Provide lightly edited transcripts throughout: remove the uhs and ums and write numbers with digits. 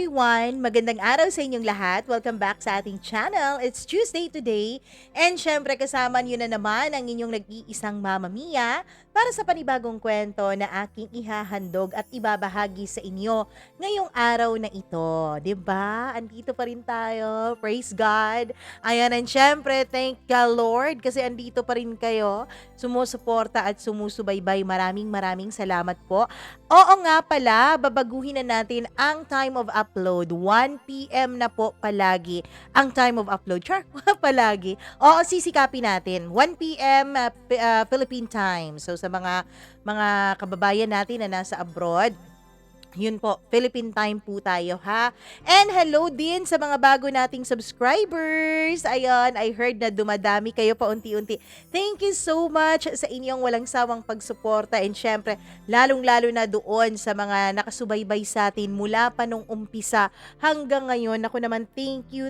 everyone! Magandang araw sa inyong lahat. Welcome back sa ating channel. It's Tuesday today. And syempre kasama niyo na naman ang inyong nag-iisang Mama Mia para sa panibagong kwento na aking ihahandog at ibabahagi sa inyo ngayong araw na ito. 'Di ba? Andito pa rin tayo. Praise God. Ayan, and syempre thank the Lord kasi andito pa rin kayo. Sumusuporta at sumusubaybay. Maraming salamat po. Oo nga pala, babaguhin na natin ang time of upload. 1 p.m. na po palagi ang time of upload. Char, palagi. Oo, sisikapin natin. 1 p.m. Philippine time. So sa mga kababayan natin na nasa abroad, yun po, Philippine time po tayo ha. And hello din sa mga bago nating subscribers. Ayun, I heard na dumadami kayo pa unti-unti. Thank you so much sa inyong walang sawang pagsuporta. And syempre, lalong-lalo na doon sa mga nakasubaybay sa atin mula pa nung umpisa hanggang ngayon. Ako naman, thank you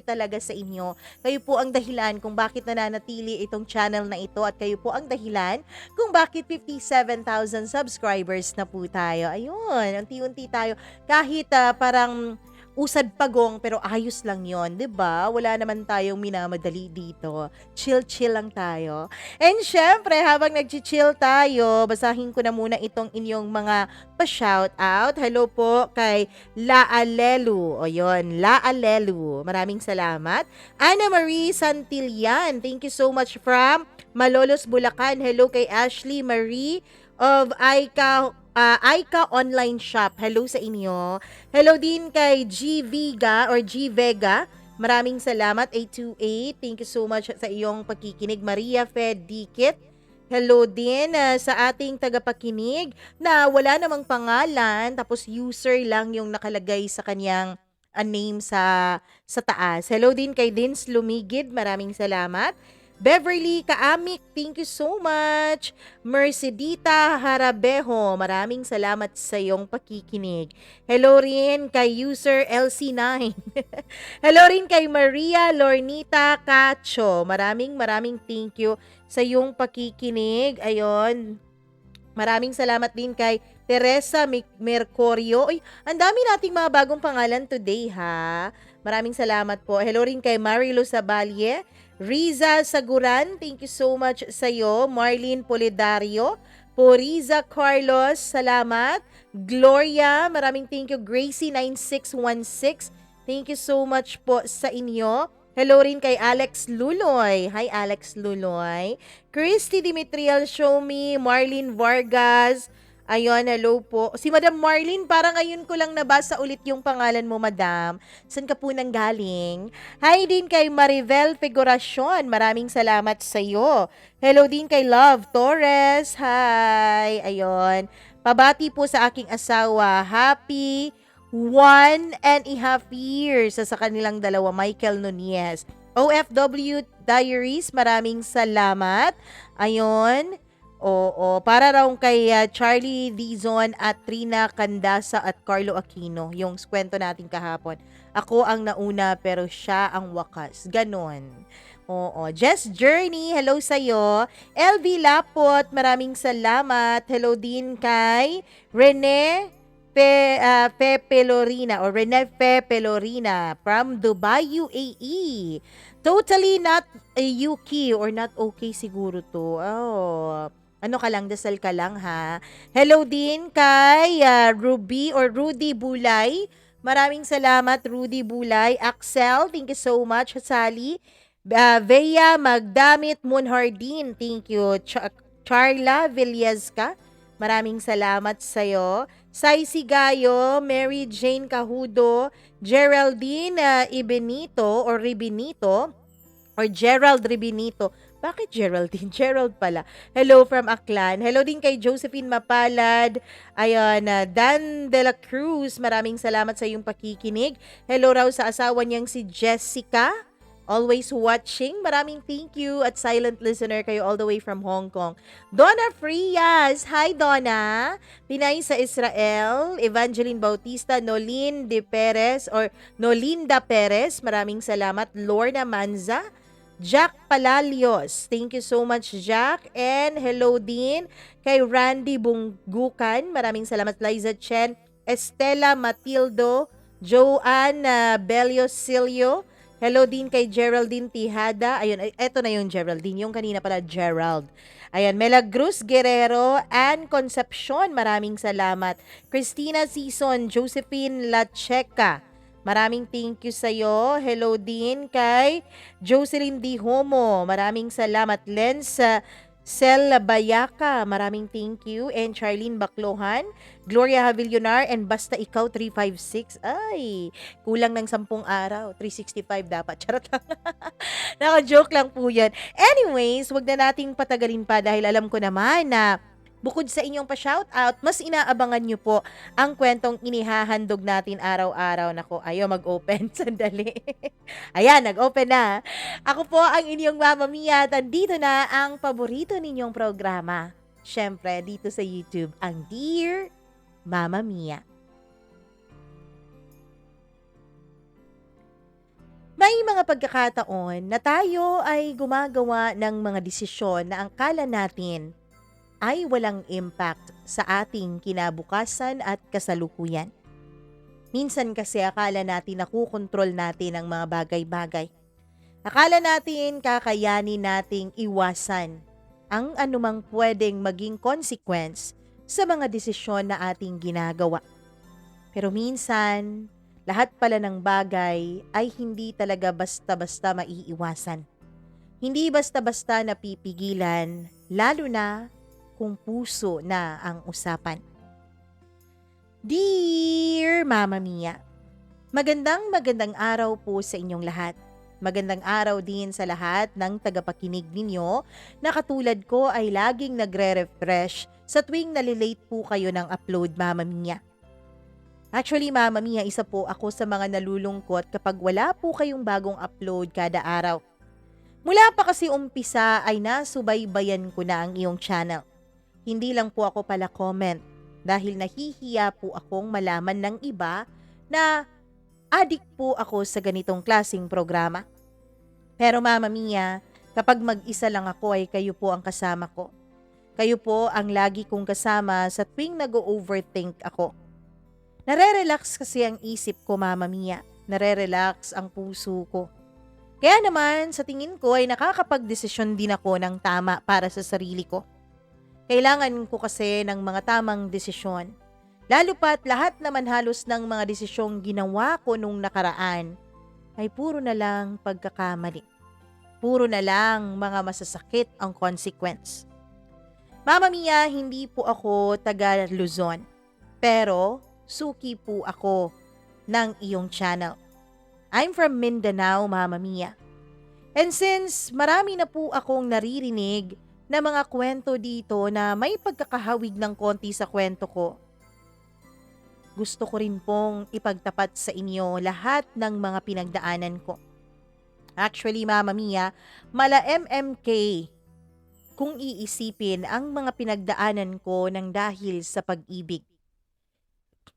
talaga sa inyo. Kayo po ang dahilan kung bakit nananatili itong channel na ito at kayo po ang dahilan kung bakit 57,000 subscribers na po tayo. Ayun, unti-unti tayo. Kahit parang usad pagong pero ayos lang yon, 'di ba? Wala naman tayong minamadali dito. Chill lang tayo. And syempre, habang nagchi-chill tayo, basahin ko na muna itong inyong mga pa-shout out. Hello po kay La Alelu. O yun, La Alelu. Maraming salamat. Ana Marie Santillan. Thank you so much from Malolos, Bulacan. Hello kay Ashley Marie of Aika Online Shop. Hello sa inyo. Hello din kay G Vega or G Vega. Maraming salamat. 828. Thank you so much sa iyong pagkikinig. Maria Fed Dikit. Hello din sa ating tagapakinig na wala namang pangalan tapos user lang yung nakalagay sa kanyang name sa taas. Hello din kay Dins Lumigid. Maraming salamat. Beverly Kaamik, thank you so much. Mercedita Harabeho, maraming salamat sa iyong pakikinig. Hello rin kay user LC9. Hello rin kay Maria Lornita Cacho. Maraming thank you sa iyong pakikinig. Ayon. Maraming salamat din kay Teresa Mercurio. Uy, ang dami nating mga bagong pangalan today ha. Maraming salamat po. Hello rin kay Marilo Sabalye. Riza Saguran, thank you so much sa iyo. Marlene Polidario, Poriza Carlos, salamat. Gloria, maraming thank you. Gracie 9616, thank you so much po sa inyo. Hello rin kay Alex Luloy. Hi Alex Luloy. Christy Dimitriel Shomi, Marlene Vargas. Ayun, hello po. Si Madam Marlene, parang ngayon ko lang nabasa ulit yung pangalan mo, Madam. Saan ka po nang galing? Hi din kay Maribel Figuracion. Maraming salamat sa iyo. Hello din kay Love Torres. Hi. Ayun. Pabati po sa aking asawa. Happy 1.5 years sa kanilang dalawa, Michael Nunez. OFW Diaries, maraming salamat. Ayun. Oo, para raw kay Charlie Dizon at Trina Candasa at Carlo Aquino, yung kwento natin kahapon. Ako ang nauna pero siya ang wakas. Ganon. Oo. Jess Journey, hello sa'yo. LV Lapot, maraming salamat. Hello din kay Rene Pelorina or Rene Pelorina from Dubai, UAE. Totally not a UK or not okay siguro to. Oh. Ano ka lang, dasal ka lang ha. Hello din kay Ruby or Rudy Bulay. Maraming salamat Rudy Bulay. Axel, thank you so much. Sally, Vea Magdamit Munhardin, thank you. Charla Villesca, maraming salamat sa'yo. Sai Sigayo, Mary Jane Cahudo, Geraldine Ibenito or Ribinito or Gerald Ribinito. Bakit Geraldine? Gerald pala. Hello from Aklan. Hello din kay Josephine Mapalad. Ayun, Dan de la Cruz. Maraming salamat sa iyong pakikinig. Hello raw sa asawa niyang si Jessica. Always watching. Maraming thank you at silent listener kayo all the way from Hong Kong. Donna Frias. Hi Donna. Pinay sa Israel. Evangeline Bautista. Nolinda Perez. Maraming salamat. Lorna Manza. Jack Palalios. Thank you so much, Jack. And hello din kay Randy Bunggukan. Maraming salamat, Liza Chen. Estela Matildo, Joanne Beliosilio. Hello din kay Geraldine Tihada. Ayun, eto na yung Geraldine. Yung kanina pala, Gerald. Ayan, Melagruz Guerrero, Ann Concepcion, maraming salamat. Christina Season, Josephine Lacheca, maraming thank you sa'yo. Hello din kay Jocelyn Di Homo, maraming salamat. Lens Sel Bayaka, maraming thank you. And Charlene Baclohan, Gloria Havillonar, and Basta Ikaw 356. Ay, kulang ng 10 araw. 365 dapat. Charot lang. Naka-joke lang po yan. Anyways, wag na nating patagalin pa dahil alam ko naman na bukod sa inyong pa-shoutout, mas inaabangan nyo po ang kwentong inihahandog natin araw-araw. Nako, ayaw mag-open. Sandali. Ayan, nag-open na. Ako po ang inyong Mama Mia. Dito na ang paborito ninyong programa. Siyempre, dito sa YouTube, ang Dear Mama Mia. May mga pagkakataon na tayo ay gumagawa ng mga desisyon na akala natin ay walang impact sa ating kinabukasan at kasalukuyan. Minsan kasi akala natin nakukontrol natin ang mga bagay-bagay. Akala natin kakayanin nating iwasan ang anumang pwedeng maging consequence sa mga desisyon na ating ginagawa. Pero minsan, lahat pala ng bagay ay hindi talaga basta-basta maiiwasan. Hindi basta-basta napipigilan, lalo na kung puso na ang usapan. Dear Mama Mia, magandang araw po sa inyong lahat. Magandang araw din sa lahat ng tagapakinig ninyo na katulad ko ay laging nagre-refresh sa tuwing nalilate po kayo ng upload, Mama Mia. Actually, Mama Mia, isa po ako sa mga nalulungkot kapag wala po kayong bagong upload kada araw. Mula pa kasi umpisa ay nasubaybayan ko na ang iyong channel. Hindi lang po ako pala comment dahil nahihiya po akong malaman ng iba na addict po ako sa ganitong klaseng programa. Pero Mama Mia, kapag mag-isa lang ako ay kayo po ang kasama ko. Kayo po ang lagi kong kasama sa tuwing nag-overthink ako. Nare-relax kasi ang isip ko, Mama Mia. Nare-relax ang puso ko. Kaya naman, sa tingin ko ay nakakapag-desisyon din ako ng tama para sa sarili ko. Kailangan ko kasi ng mga tamang desisyon. Lalo pa't lahat naman halos ng mga desisyong ginawa ko nung nakaraan ay puro na lang pagkakamali. Puro na lang mga masasakit ang consequence. Mama Mia, hindi po ako taga Luzon. Pero suki po ako ng iyong channel. I'm from Mindanao, Mama Mia. And since marami na po akong naririnig na mga kwento dito na may pagkakahawig ng konti sa kwento ko, gusto ko rin pong ipagtapat sa inyo lahat ng mga pinagdaanan ko. Actually, Mama Mia, mala MMK kung iisipin ang mga pinagdaanan ko ng dahil sa pag-ibig.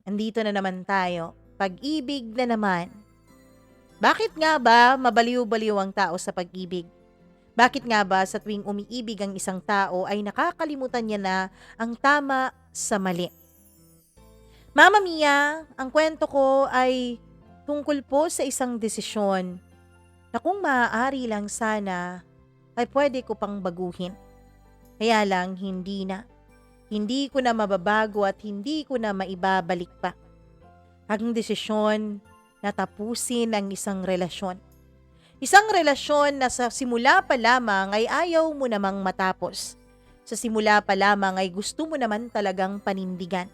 Andito na naman tayo, pag-ibig na naman. Bakit nga ba mabaliw-baliw ang tao sa pag-ibig? Bakit nga ba sa tuwing umiibig ang isang tao ay nakakalimutan niya na ang tama sa mali? Mama Mia, ang kwento ko ay tungkol po sa isang desisyon na kung maaari lang sana ay pwede ko pang baguhin. Kaya lang hindi na. Hindi ko na mababago at hindi ko na maibabalik pa. Ang desisyon na tapusin ang isang relasyon. Isang relasyon na sa simula pa lamang ay ayaw mo namang matapos. Sa simula pa lamang ay gusto mo naman talagang panindigan.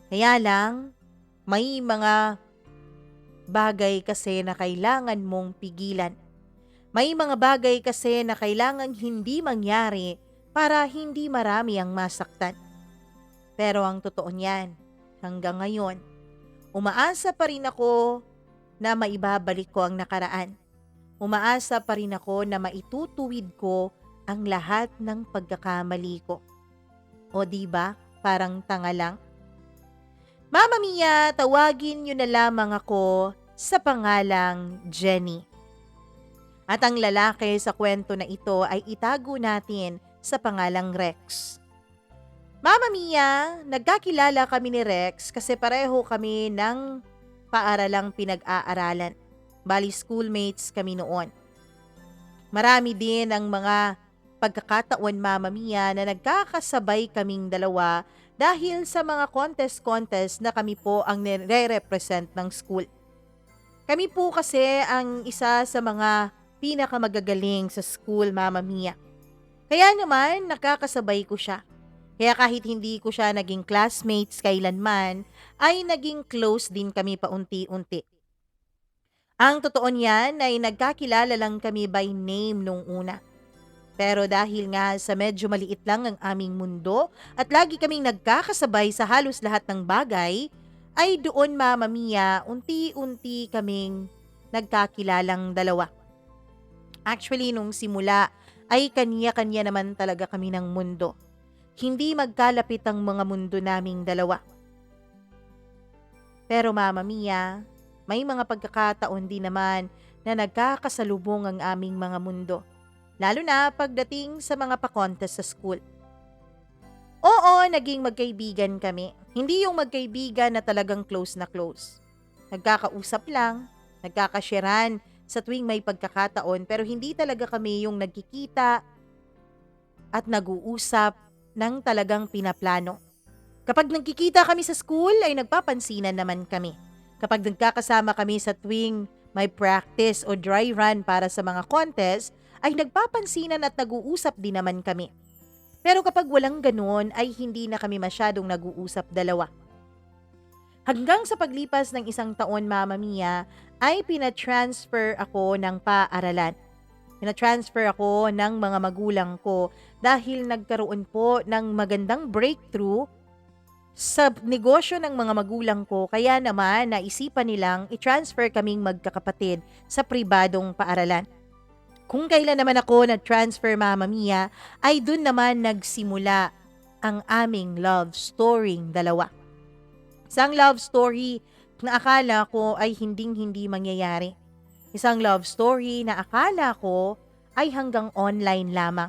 Kaya lang, may mga bagay kasi na kailangan mong pigilan. May mga bagay kasi na kailangan hindi mangyari para hindi marami ang masaktan. Pero ang totoo niyan, hanggang ngayon, umaasa pa rin ako na maibabalik ko ang nakaraan. Umaasa pa rin ako na maitutuwid ko ang lahat ng pagkakamali ko. O diba, parang tanga lang? Mama Mia, tawagin niyo na lamang ako sa pangalang Jenny. At ang lalaki sa kwento na ito ay itago natin sa pangalang Rex. Mama Mia, nagkakilala kami ni Rex kasi pareho kami ng paaralang pinag-aaralan. Bali schoolmates kami noon. Marami din ang mga pagkakataon, Mama Mia, na nagkakasabay kaming dalawa dahil sa mga contest-contest na kami po ang nire-represent ng school. Kami po kasi ang isa sa mga pinakamagagaling sa school, Mama Mia. Kaya naman nakakasabay ko siya. Kaya kahit hindi ko siya naging classmates kailanman, ay naging close din kami paunti-unti. Ang totoo niyan ay nagkakilala lang kami by name nung una. Pero dahil nga sa medyo maliit lang ang aming mundo at lagi kaming nagkakasabay sa halos lahat ng bagay, ay doon, Mama Mia, unti-unti kaming nagkakilalang dalawa. Actually, nung simula ay kanya-kanya naman talaga kami ng mundo. Hindi magkalapit ang mga mundo naming dalawa. Pero Mama Mia, may mga pagkakataon din naman na nagkakasalubong ang aming mga mundo. Lalo na pagdating sa mga pa-contest sa school. Oo, naging magkaibigan kami. Hindi yung magkaibigan na talagang close na close. Nagkakausap lang, nagkakasyaran sa tuwing may pagkakataon pero hindi talaga kami yung nagkikita at nag-uusap ng talagang pinaplano. Kapag nagkikita kami sa school ay nagpapansinan naman kami. Kapag nagkakasama kami sa tuwing may practice o dry run para sa mga contest, ay nagpapansinan at nag-uusap din naman kami. Pero kapag walang ganoon ay hindi na kami masyadong nag-uusap dalawa. Hanggang sa paglipas ng isang taon, Mama Mia, ay pinatransfer ako ng paaralan. Pinatransfer ako ng mga magulang ko dahil nagkaroon po ng magandang breakthrough sa negosyo ng mga magulang ko, kaya naman naisipan nilang i-transfer kaming magkakapatid sa pribadong paaralan. Kung kailan naman ako na-transfer, Mama Mia, ay dun naman nagsimula ang aming love story dalawa. Isang love story na akala ko ay hinding-hindi mangyayari. Isang love story na akala ko ay hanggang online lamang.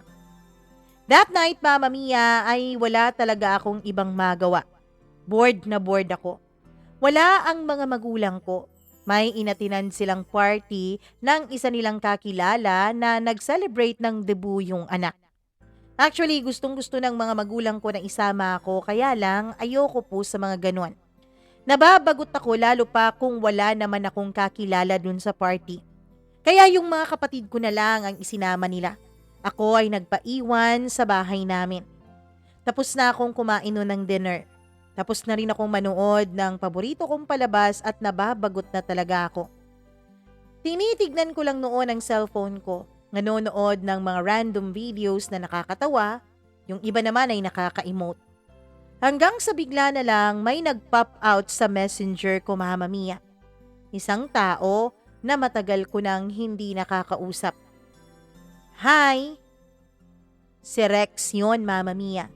That night, Mama Mia, ay wala talaga akong ibang magawa. Bored na bored ako. Wala ang mga magulang ko. May inatinan silang party ng isa nilang kakilala na nag-celebrate ng debut yung anak. Actually, gustong-gusto ng mga magulang ko na isama ako, kaya lang ayoko po sa mga ganon. Nababagot ako lalo pa kung wala naman akong kakilala dun sa party. Kaya yung mga kapatid ko na lang ang isinama nila. Ako ay nagpaiwan sa bahay namin. Tapos na akong kumain nun ng dinner. Tapos na rin akong manood ng paborito kong palabas at nababagot na talaga ako. Tinitignan ko lang noon ang cellphone ko. Nanonood ng mga random videos na nakakatawa, yung iba naman ay nakaka-emote. Hanggang sa bigla na lang may nag-pop out sa messenger ko, Mama Mia. Isang tao na matagal ko nang hindi nakakausap. Hi! Si Rex yun, Mama Mia.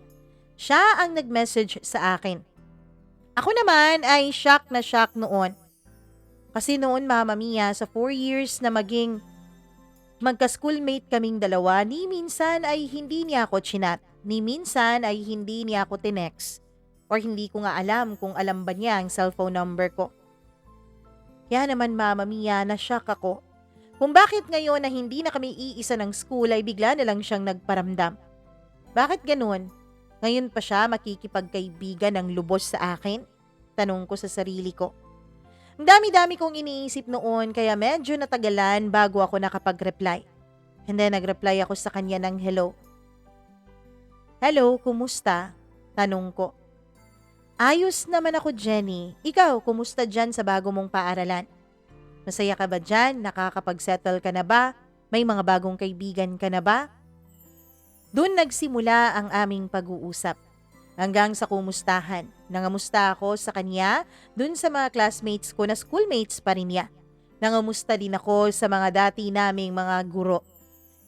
Siya ang nag-message sa akin. Ako naman ay shock na shock noon. Kasi noon, Mama Mia, sa 4 years na maging magka-schoolmate kaming dalawa, ni minsan ay hindi niya ako chinat, ni minsan ay hindi niya ako tinext, or hindi ko nga alam kung alam ba niya ang cellphone number ko. Kaya naman, Mama Mia, na-shock ako. Kung bakit ngayon na hindi na kami iisa ng school ay bigla na lang siyang nagparamdam. Bakit ganun? Ngayon pa siya makikipagkaibigan ng lubos sa akin? Tanong ko sa sarili ko. Ang dami-dami kong iniisip noon kaya medyo natagalan bago ako nakapag-reply. And then nag-reply ako sa kanya ng hello. Hello, kumusta? Tanong ko. Ayos naman ako, Jenny. Ikaw, kumusta dyan sa bago mong paaralan? Masaya ka ba dyan? Nakakapag-settle ka na ba? May mga bagong kaibigan ka na ba? Doon nagsimula ang aming pag-uusap. Hanggang sa kumustahan. Nangamusta ako sa kanya, doon sa mga classmates ko na schoolmates pa rin niya. Nangamusta din ako sa mga dati naming mga guro.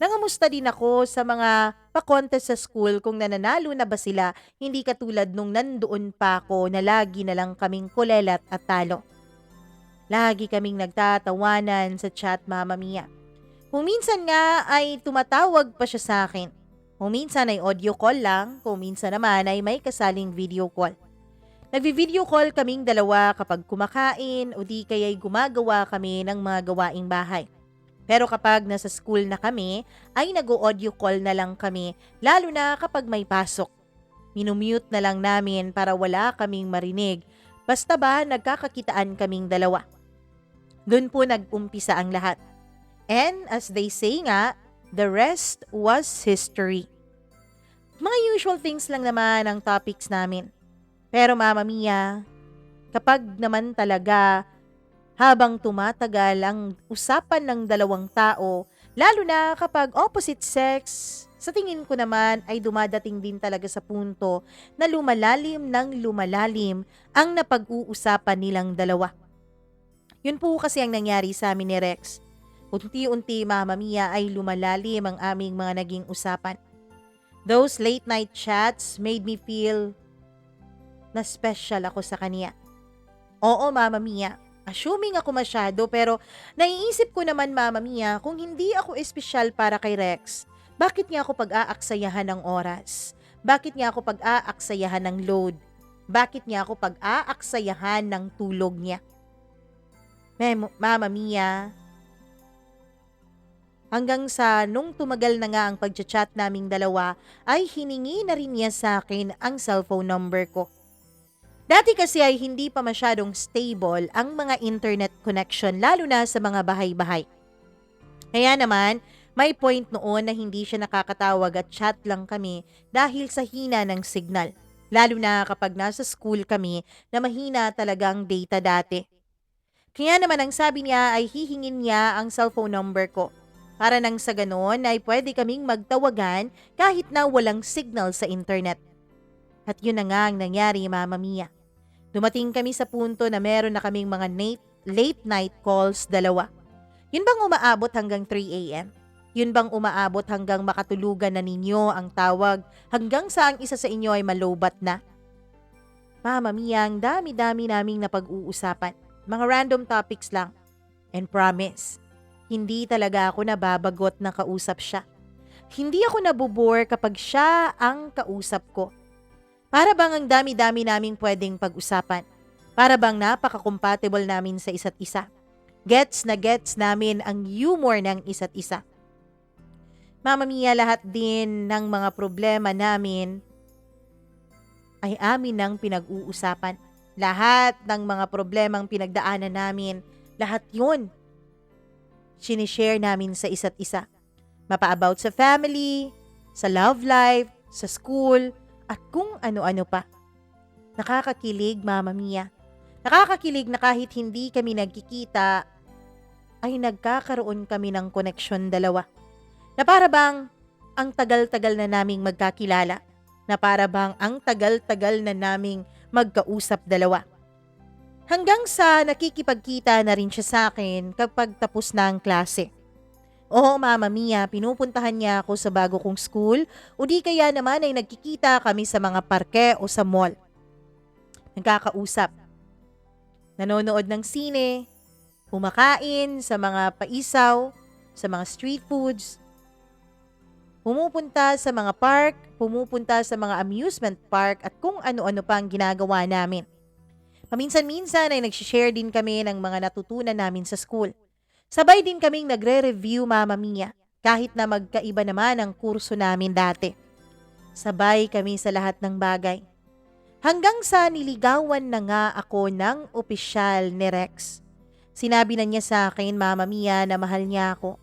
Nangamusta din ako sa mga pa-contest sa school kung nananalo na ba sila, hindi katulad nung nandoon pa ako na lagi na lang kaming kulelat at talo. Lagi kaming nagtatawanan sa chat, Mama Mia. Kung minsan nga ay tumatawag pa siya sa akin. Kung minsan ay audio call lang, kung minsan naman ay may kasaling video call. Nagvi-video call kaming dalawa kapag kumakain o di kaya'y gumagawa kami ng mga gawaing bahay. Pero kapag nasa school na kami, ay nag-audio call na lang kami, lalo na kapag may pasok. Minumute na lang namin para wala kaming marinig, basta ba nagkakakitaan kaming dalawa. Doon po nag-umpisa ang lahat. And as they say nga, the rest was history. Mga usual things lang naman ang topics namin. Pero Mama Mia, kapag naman talaga habang tumatagal ang usapan ng dalawang tao, lalo na kapag opposite sex, sa tingin ko naman ay dumadating din talaga sa punto na lumalalim ng lumalalim ang napag-uusapan nilang dalawa. Yun po kasi ang nangyari sa amin ni Rex. Unti-unti Mama Mia ay lumalalim ang aming mga naging usapan. Those late night chats made me feel na special ako sa kanya. Oo, Mama Mia. Assuming ako masyado pero naiisip ko naman Mama Mia kung hindi ako espesyal para kay Rex, bakit niya ako pag-aaksayahan ng oras? Bakit niya ako pag-aaksayahan ng load? Bakit niya ako pag-aaksayahan ng tulog niya? Mama Mia, hanggang sa nung tumagal na nga ang pag-chat naming dalawa ay hiningi na rin niya sa akin ang cellphone number ko. Dati kasi ay hindi pa masyadong stable ang mga internet connection lalo na sa mga bahay-bahay. Kaya naman, may point noon na hindi siya nakakatawag at chat lang kami dahil sa hina ng signal. Lalo na kapag nasa school kami na mahina talaga ang data dati. Kaya naman ang sabi niya ay hihingin niya ang cellphone number ko. Para nang sa ganoon ay pwede kaming magtawagan kahit na walang signal sa internet. At yun na nga ang nangyari Mama Mia. Dumating kami sa punto na meron na kaming mga late night calls dalawa. Yun bang umaabot hanggang 3 a.m.? Yun bang umaabot hanggang makatulugan na ninyo ang tawag hanggang sa ang isa sa inyo ay malobat na? Mama Mia, ang dami-dami naming napag-uusapan. Mga random topics lang. And promise, hindi talaga ako nababagot na kausap siya. Hindi ako nabubore kapag siya ang kausap ko. Para bang ang dami-dami naming pwedeng pag-usapan. Para bang napaka-compatible namin sa isa't isa. Gets na gets namin ang humor ng isa't isa. Mama Mia, lahat din ng mga problema namin ay amin nang pinag-uusapan. Lahat ng mga problemang pinagdaanan namin, lahat yun, sinishare namin sa isa't isa. Mapa-about sa family, sa love life, sa school, at kung ano-ano pa. Nakakakilig, Mama Mia. Nakakakilig na kahit hindi kami nagkikita, ay nagkakaroon kami ng koneksyon dalawa. Na para bang ang tagal-tagal na naming magkakilala. Na para bang ang tagal-tagal na naming magkausap dalawa. Hanggang sa nakikipagkita na rin siya sa akin kapag tapos na ang klase. Oo, Mama Mia, pinupuntahan niya ako sa bago kong school o di kaya naman ay nagkikita kami sa mga parke o sa mall. Nagkakausap. Nanonood ng sine, kumakain sa mga paisaw, sa mga street foods, pumupunta sa mga park, pumupunta sa mga amusement park at kung ano-ano pa ang ginagawa namin. Paminsan-minsan ay nagsishare din kami ng mga natutunan namin sa school. Sabay din kaming nagre-review Mama Mia kahit na magkaiba naman ang kurso namin dati. Sabay kami sa lahat ng bagay. Hanggang sa niligawan na nga ako ng opisyal ni Rex. Sinabi na niya sa akin, Mama Mia, na mahal niya ako.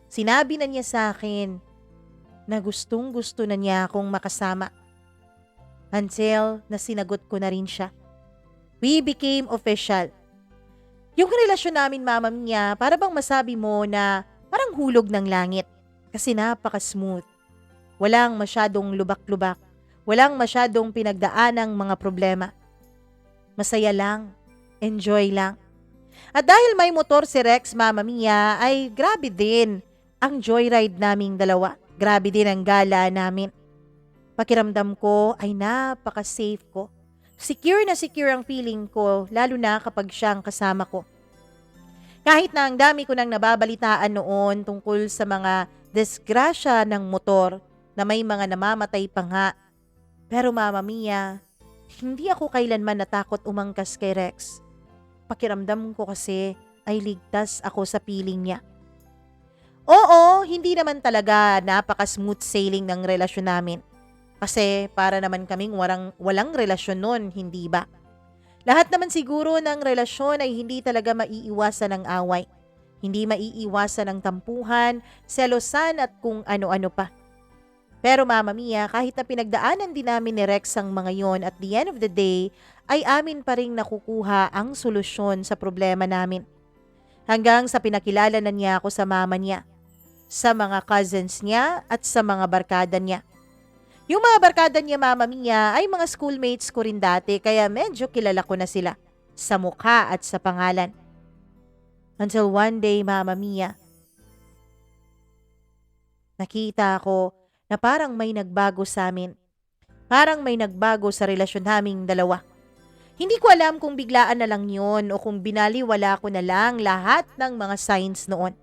Sinabi na niya sa akin na gustong-gusto na niya akong makasama. Until na sinagot ko na rin siya. We became official. Yung relasyon namin, Mama Mia, para bang masabi mo na parang hulog ng langit. Kasi napaka-smooth. Walang masyadong lubak-lubak. Walang masyadong pinagdaanang mga problema. Masaya lang. Enjoy lang. At dahil may motor si Rex, Mama Mia, ay grabe din ang joyride naming dalawa. Grabe din ang gala namin. Pakiramdam ko ay napaka-safe ko. Secure na secure ang feeling ko, lalo na kapag siya ang kasama ko. Kahit na ang dami ko nang nababalitaan noon tungkol sa mga disgrasya ng motor, na may mga namamatay pa nga. Pero Mama Mia, hindi ako kailanman natakot umangkas kay Rex. Pakiramdam ko kasi ay ligtas ako sa piling niya. Oo, hindi naman talaga napaka-smooth sailing ng relasyon namin. Kasi para naman kaming walang relasyon nun, hindi ba? Lahat naman siguro ng relasyon ay hindi talaga maiiwasan ng away. Hindi maiiwasan ng tampuhan, selosan at kung ano-ano pa. Pero Mama Mia, kahit na pinagdaanan din namin ni Rex ang mga yon, at the end of the day, ay amin pa rin nakukuha ang solusyon sa problema namin. Hanggang sa pinakilala na niya ako sa mama niya, sa mga cousins niya at sa mga barkada niya. Yung mga barkada niya Mama Mia ay mga schoolmates ko rin dati, kaya medyo kilala ko na sila sa mukha at sa pangalan. Until one day Mama Mia, nakita ko na parang may nagbago sa amin. Parang may nagbago sa relasyon naming dalawa. Hindi ko alam kung biglaan na lang yun o kung binaliwala ko na lang lahat ng mga signs noon.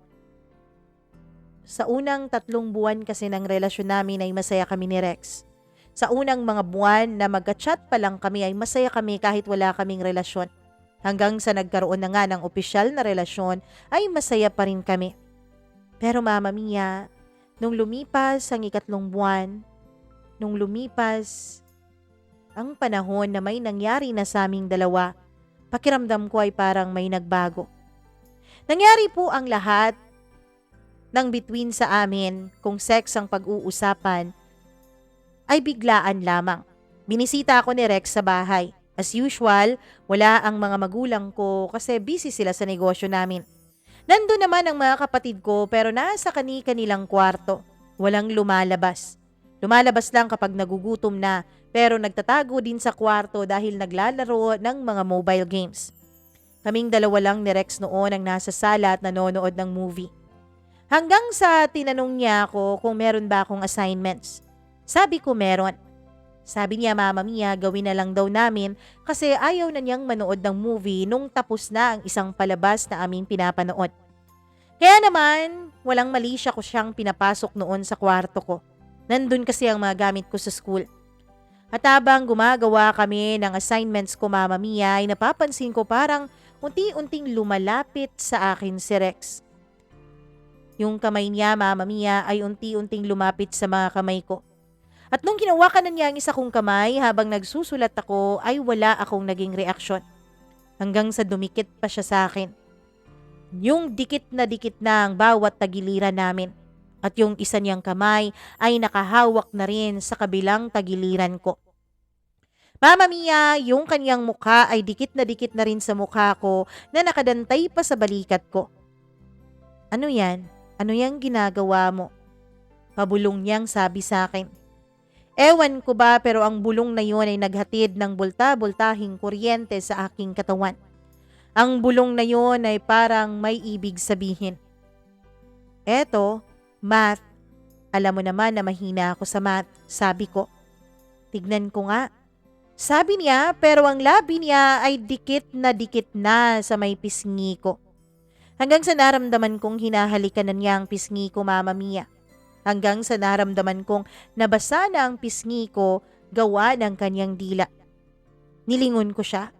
Sa unang 3 buwan kasi ng relasyon namin ay masaya kami ni Rex. Sa unang mga buwan na magka-chat pa lang kami ay masaya kami kahit wala kaming relasyon. Hanggang sa nagkaroon na nga ng opisyal na relasyon ay masaya pa rin kami. Pero Mama Mia, nung lumipas ang 3 buwan, nung lumipas ang panahon na may nangyari na sa aming dalawa, pakiramdam ko ay parang may nagbago. Nangyari po ang lahat ng between sa amin, kung sex ang pag-uusapan, ay biglaan lamang. Binisita ako ni Rex sa bahay. As usual, wala ang mga magulang ko kasi busy sila sa negosyo namin. Nandun naman ang mga kapatid ko pero nasa kani-kanilang kwarto. Walang lumalabas. Lumalabas lang kapag nagugutom na, pero nagtatago din sa kwarto dahil naglalaro ng mga mobile games. Kaming dalawa lang ni Rex noon ang nasa sala at nanonood ng movie. Hanggang sa tinanong niya ako kung meron ba akong assignments. Sabi ko meron. Sabi niya Mama Mia, gawin na lang daw namin kasi ayaw na niyang manood ng movie nung tapos na ang isang palabas na aming pinapanood. Kaya naman, walang mali siya ko siyang pinapasok noon sa kwarto ko. Nandun kasi ang mga gamit ko sa school. At habang gumagawa kami ng assignments ko Mama Mia, ay napapansin ko parang unti-unting lumalapit sa akin si Rex. Yung kamay niya Mama Mia ay unti-unting lumapit sa mga kamay ko. At nung ginawakan na niya ang isa kong kamay habang nagsusulat ako ay wala akong naging reaksyon. Hanggang sa dumikit pa siya sa akin. Yung dikit na ang bawat tagiliran namin. At yung isa niyang kamay ay nakahawak na rin sa kabilang tagiliran ko. Mama Mia, yung kanyang mukha ay dikit na rin sa mukha ko na nakadantay pa sa balikat ko. Ano yan? Ano yang ginagawa mo? Pabulong niyang sabi sa akin. Ewan ko ba pero ang bulong na yun ay naghatid ng bulta-bultahing kuryente sa aking katawan. Ang bulong na yun ay parang may ibig sabihin. Eto, math. Alam mo naman na mahina ako sa math, sabi ko. Tignan ko nga. Sabi niya pero ang labi niya ay dikit na sa may pisngi ko. Hanggang sa naramdaman kong hinahalikan na niya ang pisngi ko Mama Mia. Hanggang sa naramdaman kong nabasa na ang pisngi ko gawa ng kanyang dila. Nilingon ko siya.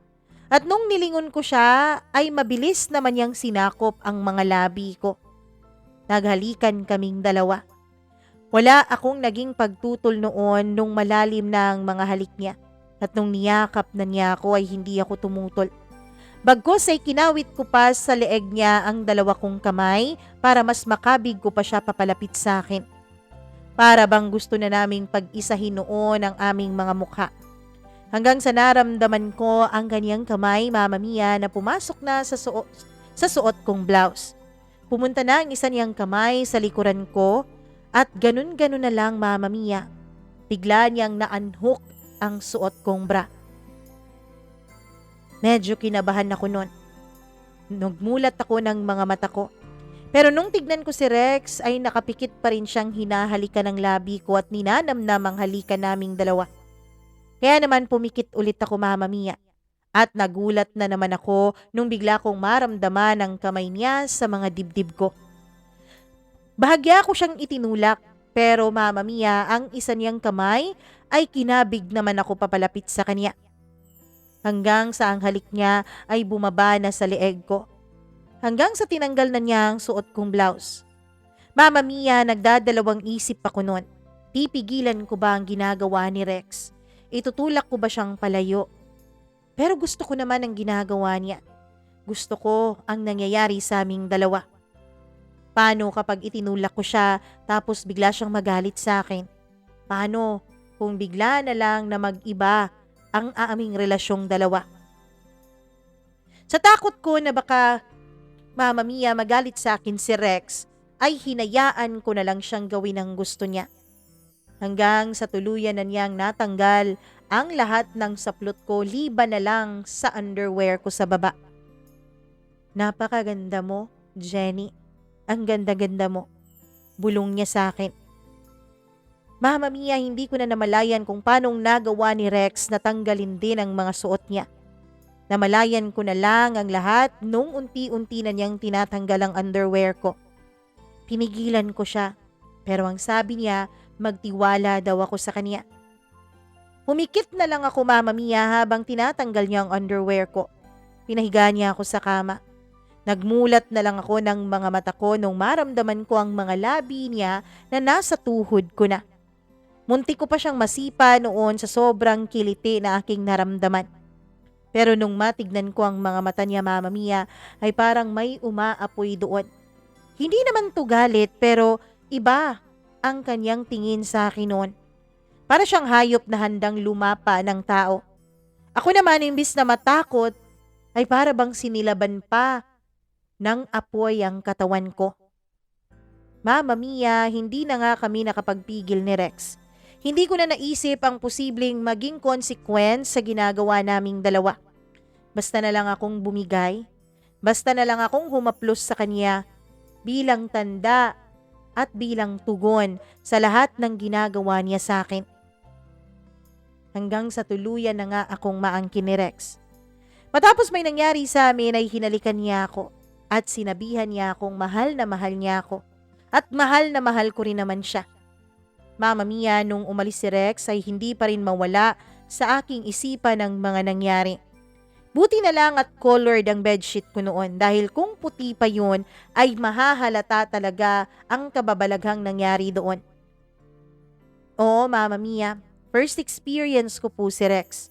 At nung nilingon ko siya ay mabilis naman niyang sinakop ang mga labi ko. Naghalikan kaming dalawa. Wala akong naging pagtutol noon nung malalim na ang mga halik niya. At nung niyakap na niya ako ay hindi ako tumutol. Bagkus ay kinawit ko pa sa leeg niya ang 2 kong kamay para mas makabig ko pa siya papalapit sa akin. Para bang gusto na naming pag-isahin noon ang aming mga mukha. Hanggang sa naramdaman ko ang kanyang kamay Mama Mia na pumasok na sa suot kong blouse. Pumunta na ang isa niyang kamay sa likuran ko at ganun-ganun na lang Mama Mia. Bigla niyang na-unhook ang suot kong bra. Medyo kinabahan ako noon. Nagmulat ako ng mga mata ko. Pero nung tignan ko si Rex ay nakapikit pa rin siyang hinahalikan ng labi ko at ninanamnam ang halikan naming dalawa. Kaya naman pumikit ulit ako Mama Mia. At nagulat na naman ako nung bigla kong maramdaman ang kamay niya sa mga dibdib ko. Bahagya ko siyang itinulak Pero Mama Mia, ang isa niyang kamay ay kinabig naman ako papalapit sa kanya. Hanggang sa ang halik niya ay bumaba na sa leeg ko. Hanggang sa tinanggal na niya ang suot kong blouse. Mama Mia, nagdadalawang isip ako noon. Pipigilan ko ba ang ginagawa ni Rex? Itutulak ko ba siyang palayo? Pero gusto ko naman ang ginagawa niya. Gusto ko ang nangyayari sa aming dalawa. Paano kapag itinulak ko siya tapos bigla siyang magalit sa akin? Paano kung bigla na lang na mag-iba ang aming relasyong dalawa? Sa takot ko na baka Mama Mia magalit sa akin si Rex, ay hinayaan ko na lang siyang gawin ang gusto niya. Hanggang sa tuluyan na niyang natanggal ang lahat ng saplot ko liban na lang sa underwear ko sa baba. Napakaganda mo, Jenny. Ang ganda-ganda mo. Bulong niya sa akin. Mama Mia, hindi ko na namalayan kung paanong nagawa ni Rex na tanggalin din ang mga suot niya. Namalayan ko na lang ang lahat nung unti-unti na niyang tinatanggal ang underwear ko. Pinigilan ko siya, pero ang sabi niya, magtiwala daw ako sa kanya. Humikit na lang ako, Mama Mia, habang tinatanggal niya ang underwear ko. Pinahiga niya ako sa kama. Nagmulat na lang ako ng mga mata ko nung maramdaman ko ang mga labi niya na nasa tuhod ko na. Muntik ko pa siyang masipa noon sa sobrang kiliti na aking naramdaman. Pero nung matignan ko ang mga mata niya, Mama Mia, ay parang may umaapoy doon. Hindi naman to galit, pero iba ang kanyang tingin sa akin noon. Para siyang hayop na handang lumapa ng tao. Ako naman, imbis na matakot, ay para bang sinilaban pa ng apoy ang katawan ko. Mama Mia, hindi na nga kami nakapagpigil ni Rex. Hindi ko na naisip ang posibleng maging consequence sa ginagawa naming dalawa. Basta na lang akong bumigay. Basta na lang akong humaplos sa kanya bilang tanda at bilang tugon sa lahat ng ginagawa niya sa akin. Hanggang sa tuluyan na nga akong maangkin ni Rex. Matapos may nangyari sa amin ay hinalikan niya ako at sinabihan niya akong mahal na mahal niya ako at mahal na mahal ko rin naman siya. Mama Mia, nung umalis si Rex ay hindi pa rin mawala sa aking isipan ang mga nangyari. Buti na lang at colored ang bedsheet ko noon dahil kung puti pa yun ay mahahalata talaga ang kababalaghang nangyari doon. Oo, Mama Mia, first experience ko po si Rex.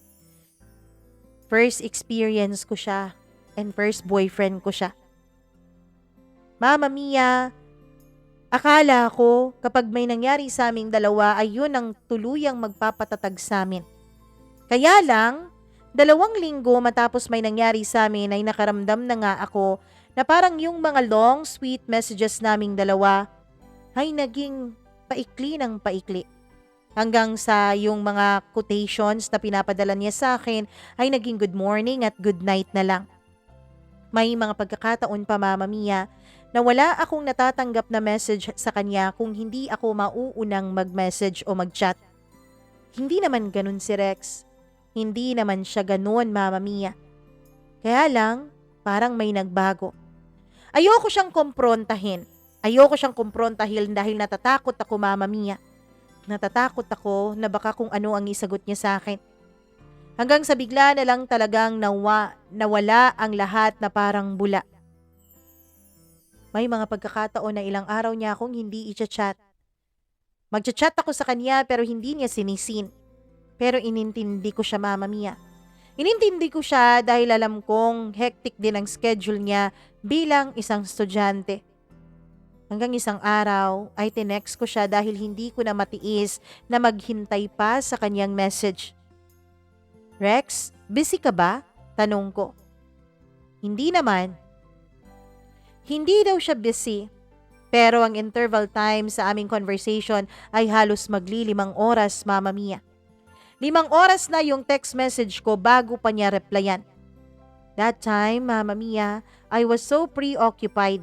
First experience ko siya and first boyfriend ko siya. Mama Mia, akala ko kapag may nangyari sa aming dalawa ay yun ang tuluyang magpapatatag sa amin. Kaya lang, 2 linggo matapos may nangyari sa amin ay nakaramdam na nga ako na parang yung mga long sweet messages naming dalawa ay naging paikli ng paikli. Hanggang sa yung mga quotations na pinapadala niya sa akin ay naging good morning at good night na lang. May mga pagkakataon pa, Mama Mia, na wala akong natatanggap na message sa kanya kung hindi ako mauunang mag-message o mag-chat. Hindi naman ganun si Rex. Hindi naman siya ganun, Mama Mia. Kaya lang, parang may nagbago. Ayoko siyang kumprontahin. Ayoko siyang kumprontahin dahil natatakot ako, Mama Mia. Natatakot ako na baka kung ano ang isagot niya sa akin. Hanggang sa bigla na lang talagang nawala ang lahat na parang bula. May mga pagkakataon na ilang araw niya akong hindi i-chat. Mag-chat ako sa kanya pero hindi niya sinisin. Pero inintindi ko siya, Mama Mia. Inintindi ko siya dahil alam kong hectic din ang schedule niya bilang isang estudyante. Hanggang isang araw ay tinext ko siya dahil hindi ko na matiis na maghintay pa sa kanyang message. Rex, busy ka ba? Tanong ko. Hindi naman. Hindi daw siya busy, pero ang interval time sa aming conversation ay halos magli-5 oras, Mama Mia. 5 oras na yung text message ko bago pa niya replyan. That time, Mama Mia, I was so preoccupied.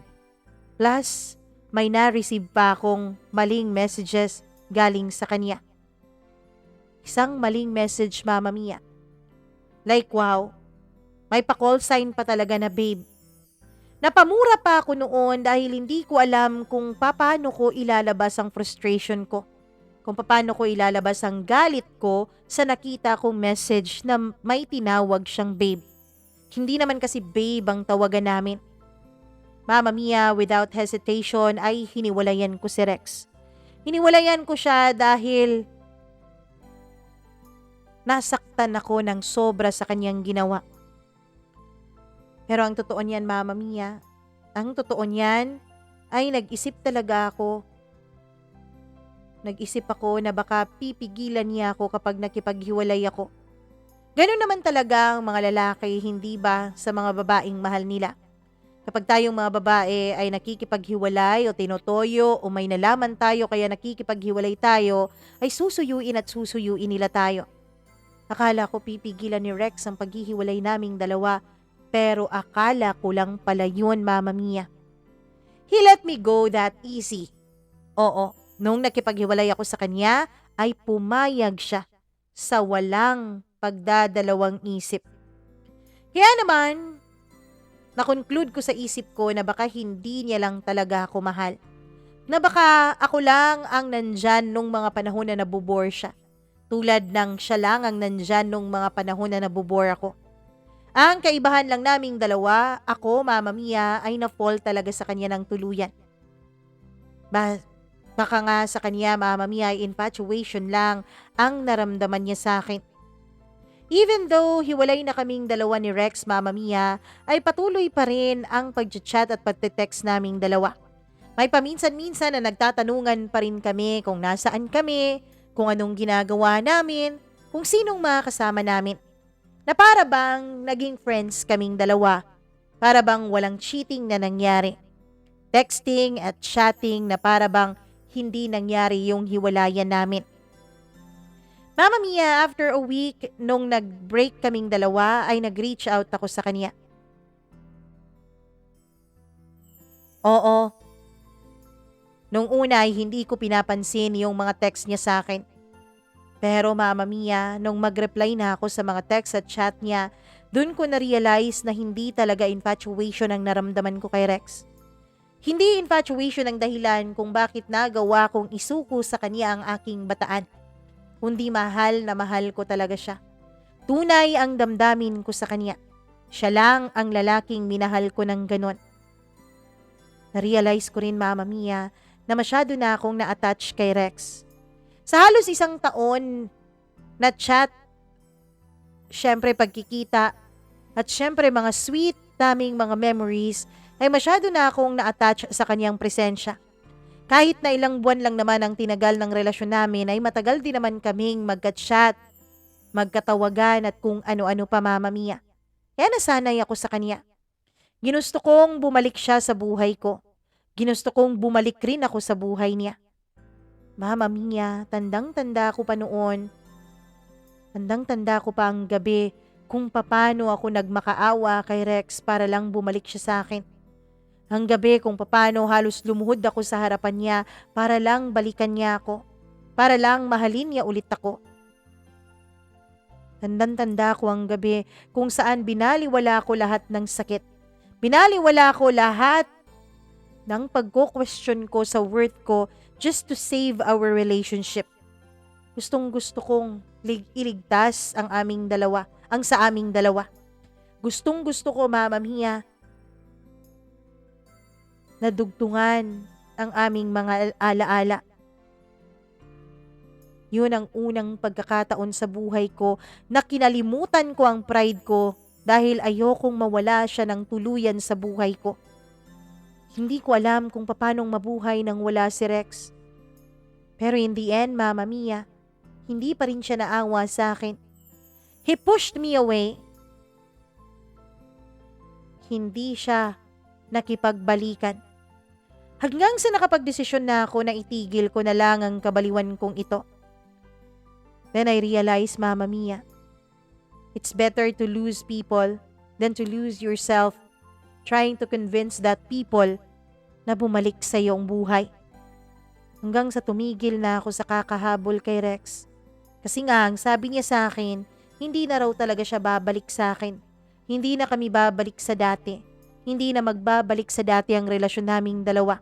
Plus, may na-receive pa akong maling messages galing sa kanya. Isang maling message, Mama Mia. Like wow, may pa-call sign pa talaga na babe. Napamura pa ako noon dahil hindi ko alam kung paano ko ilalabas ang frustration ko. Kung paano ko ilalabas ang galit ko sa nakita kong message na may tinawag siyang babe. Hindi naman kasi babe ang tawagan namin. Mama Mia, without hesitation ay hiniwalayan ko si Rex. Hiniwalayan ko siya dahil nasaktan ako ng sobra sa kanyang ginawa. Pero ang totoo niyan, Mama Mia, ang totoo niyan ay nag-isip talaga ako. Nag-isip ako na baka pipigilan niya ako kapag nakipaghiwalay ako. Ganun naman talaga ang mga lalaki, hindi ba, sa mga babaeng mahal nila. Kapag tayong mga babae ay nakikipaghiwalay o tinotoyo o may nalaman tayo kaya nakikipaghiwalay tayo, ay susuyuin at susuyuin nila tayo. Akala ko pipigilan ni Rex ang paghihiwalay naming dalawa, pero akala ko lang pala yun, Mama Mia. He let me go that easy. Oo, nung nakipaghiwalay ako sa kanya, ay pumayag siya sa walang pagdadalawang isip. Kaya naman, na-conclude ko sa isip ko na baka hindi niya lang talaga ako mahal. Na baka ako lang ang nandyan nung mga panahon na nabubore siya. Tulad ng siya lang ang nandyan nung mga panahon na nabubore ako. Ang kaibahan lang naming dalawa, ako, Mama Mia, ay na-fall talaga sa kanya ng tuluyan. Baka nga sa kanya, Mama Mia, ay infatuation lang ang naramdaman niya sa akin. Even though hiwalay na kaming dalawa ni Rex, Mama Mia, ay patuloy pa rin ang pag-chat at pag-text naming dalawa. May paminsan-minsan na nagtatanungan pa rin kami kung nasaan kami, kung anong ginagawa namin, kung sinong mga kasama namin. Na para bang naging friends kaming dalawa, para bang walang cheating na nangyari. Texting at chatting na para bang hindi nangyari yung hiwalayan namin. Mama Mia, after a week, nung nag-break kaming dalawa, ay nag-reach out ako sa kanya. Oo. Nung una ay hindi ko pinapansin yung mga text niya sa akin. Pero Mama Mia, nung mag-reply na ako sa mga text at chat niya, dun ko na-realize na hindi talaga infatuation ang naramdaman ko kay Rex. Hindi infatuation ang dahilan kung bakit nagawa kong isuko sa kanya ang aking bataan. Kundi mahal na mahal ko talaga siya. Tunay ang damdamin ko sa kanya. Siya lang ang lalaking minahal ko ng ganon. Na-realize ko rin, Mama Mia, na masyado na akong na-attach kay Rex. Sa halos 1 taon na chat, syempre pagkikita, at syempre mga sweet daming mga memories, ay masyado na akong na-attach sa kanyang presensya. Kahit na ilang buwan lang naman ang tinagal ng relasyon namin, ay matagal din naman kaming magka-chat, magkatawagan at kung ano-ano pa, Mama Mia. Kaya nasanay ako sa kanya. Ginusto kong bumalik siya sa buhay ko. Ginusto kong bumalik rin ako sa buhay niya. Mama Mia, tandang-tanda ko pa noon. Tandang-tanda ko pa ang gabi kung paano ako nagmakaawa kay Rex para lang bumalik siya sa akin. Ang gabi kung paano halos lumuhod ako sa harapan niya para lang balikan niya ako. Para lang mahalin niya ulit ako. Tandang-tanda ko ang gabi kung saan binaliwala ko lahat ng sakit. Binaliwala ko lahat ng pagko-question ko sa worth ko just to save our relationship. Gustong-gusto kong iligtas ang sa aming dalawa. Gustong-gusto ko, Mama Mia, na dugtungan ang aming mga alaala. Yun ang unang pagkakataon sa buhay ko na kinalimutan ko ang pride ko dahil ayokong mawala siya ng tuluyan sa buhay ko. Hindi ko alam kung paanong mabuhay nang wala si Rex. Pero in the end, Mama Mia, hindi pa rin siya naawa sa akin. He pushed me away. Hindi siya nakipagbalikan. Hanggang sa nakapagdesisyon na ako na itigil ko na lang ang kabaliwan kong ito. Then I realized, Mama Mia, it's better to lose people than to lose yourself trying to convince that people na bumalik sa iyong buhay. Hanggang sa tumigil na ako sa kakahabol kay Rex. Kasi nga, ang sabi niya sa akin, hindi na raw talaga siya babalik sa akin. Hindi na kami babalik sa dati. hindi na magbabalik sa dati ang relasyon naming dalawa.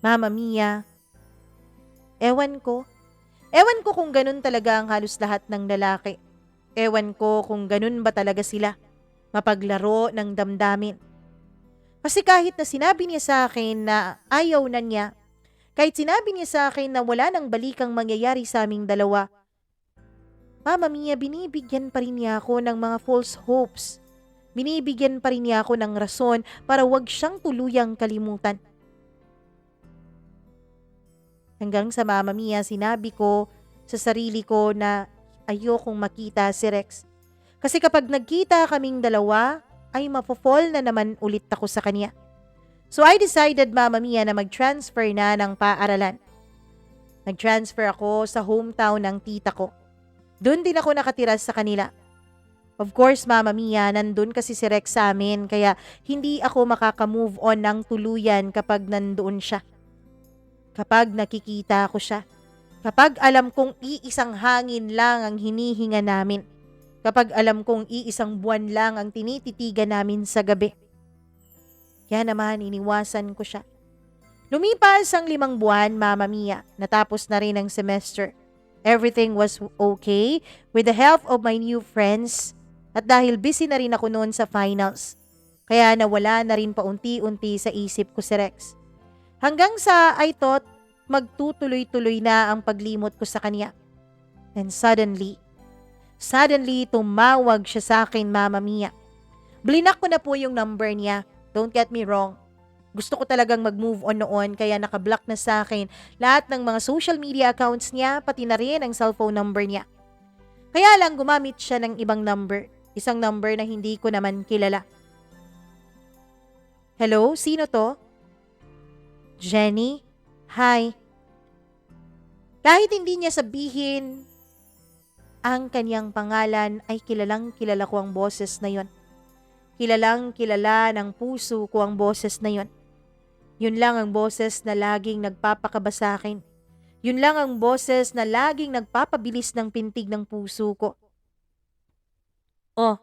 Mama Mia, ewan ko. Ewan ko kung ganun talaga ang halos lahat ng lalaki. Ewan ko kung ganun ba talaga sila. Mapaglaro ng damdamin. Kasi kahit na sinabi niya sa akin na ayaw na niya, kahit sinabi niya sa akin na wala nang balikang mangyayari sa aming dalawa, Mama Mia, binibigyan pa rin niya ako ng mga false hopes. Binibigyan pa rin niya ako ng rason para wag siyang tuluyang kalimutan. Hanggang sa Mama Mia, sinabi ko sa sarili ko na ayokong makita si Rex. Kasi kapag nagkita kaming dalawa, ay mapofall na naman ulit ako sa kanya. So I decided, Mama Mia, na mag-transfer na ng paaralan. Nag-transfer ako sa hometown ng tita ko. Doon din ako nakatira sa kanila. Of course, Mama Mia, nandun kasi si Rex sa amin, kaya hindi ako makaka-move on ng tuluyan kapag nandoon siya. Kapag nakikita ko siya. Kapag alam kong iisang hangin lang ang hinihinga namin. Kapag alam kong iisang buwan lang ang tinititigan namin sa gabi. Kaya naman iniwasan ko siya. Lumipas ang 5 buwan, Mama Mia. Natapos na rin ang semester. Everything was okay with the help of my new friends. At dahil busy na rin ako noon sa finals. Kaya nawala na rin paunti-unti sa isip ko si Rex. Hanggang sa I thought magtutuloy-tuloy na ang paglimot ko sa kanya. And suddenly tumawag siya sa akin, Mama Mia. Blinak ko na po yung number niya. Don't get me wrong. Gusto ko talagang mag-move on noon kaya nakablock na sa akin lahat ng mga social media accounts niya pati na rin ang cellphone number niya. Kaya lang gumamit siya ng ibang number. Isang number na hindi ko naman kilala. Hello? Sino to? Jenny? Hi. Kahit hindi niya sabihin ang kanyang pangalan ay kilalang kilala ko ang boses na yon. Kilalang kilala ng puso ko ang boses na yon. Yun lang ang boses na laging nagpapakaba sa akin. Yun lang ang boses na laging nagpapabilis ng pintig ng puso ko. Oh,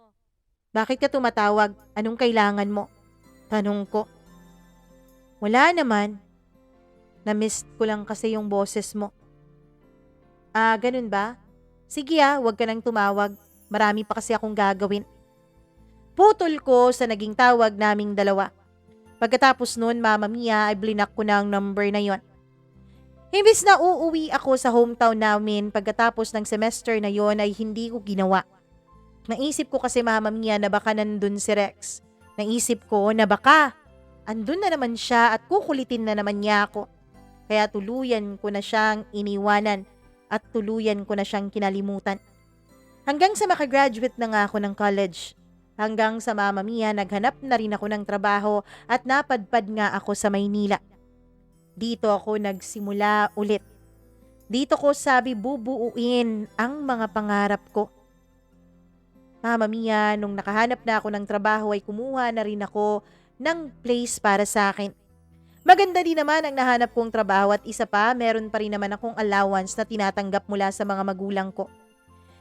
bakit ka tumatawag? Anong kailangan mo? Tanong ko. Wala naman. Na-miss ko lang kasi yung boses mo. Ganun ba? Sige wag ka nang tumawag. Marami pa kasi akong gagawin. Putol ko sa naging tawag naming dalawa. Pagkatapos nun, Mama Mia, ay blinak ko na ang number na yon. Imbis na uuwi ako sa hometown namin pagkatapos ng semester na yon ay hindi ko ginawa. Naisip ko kasi, Mama Mia, na baka nandun si Rex. Naisip ko na baka andun na naman siya at kukulitin na naman niya ako. Kaya tuluyan ko na siyang iniwanan at tuluyan ko na siyang kinalimutan. Hanggang sa makagraduate na nga ako ng college. Hanggang sa, Mama Mia, naghanap na rin ako ng trabaho at napadpad nga ako sa Maynila. Dito ako nagsimula ulit. Dito ko sabi bubuuin ang mga pangarap ko. Mama Mia, nung nakahanap na ako ng trabaho ay kumuha na rin ako ng place para sa akin. Maganda din naman ang nahanap kong trabaho at isa pa, meron pa rin naman akong allowance na tinatanggap mula sa mga magulang ko.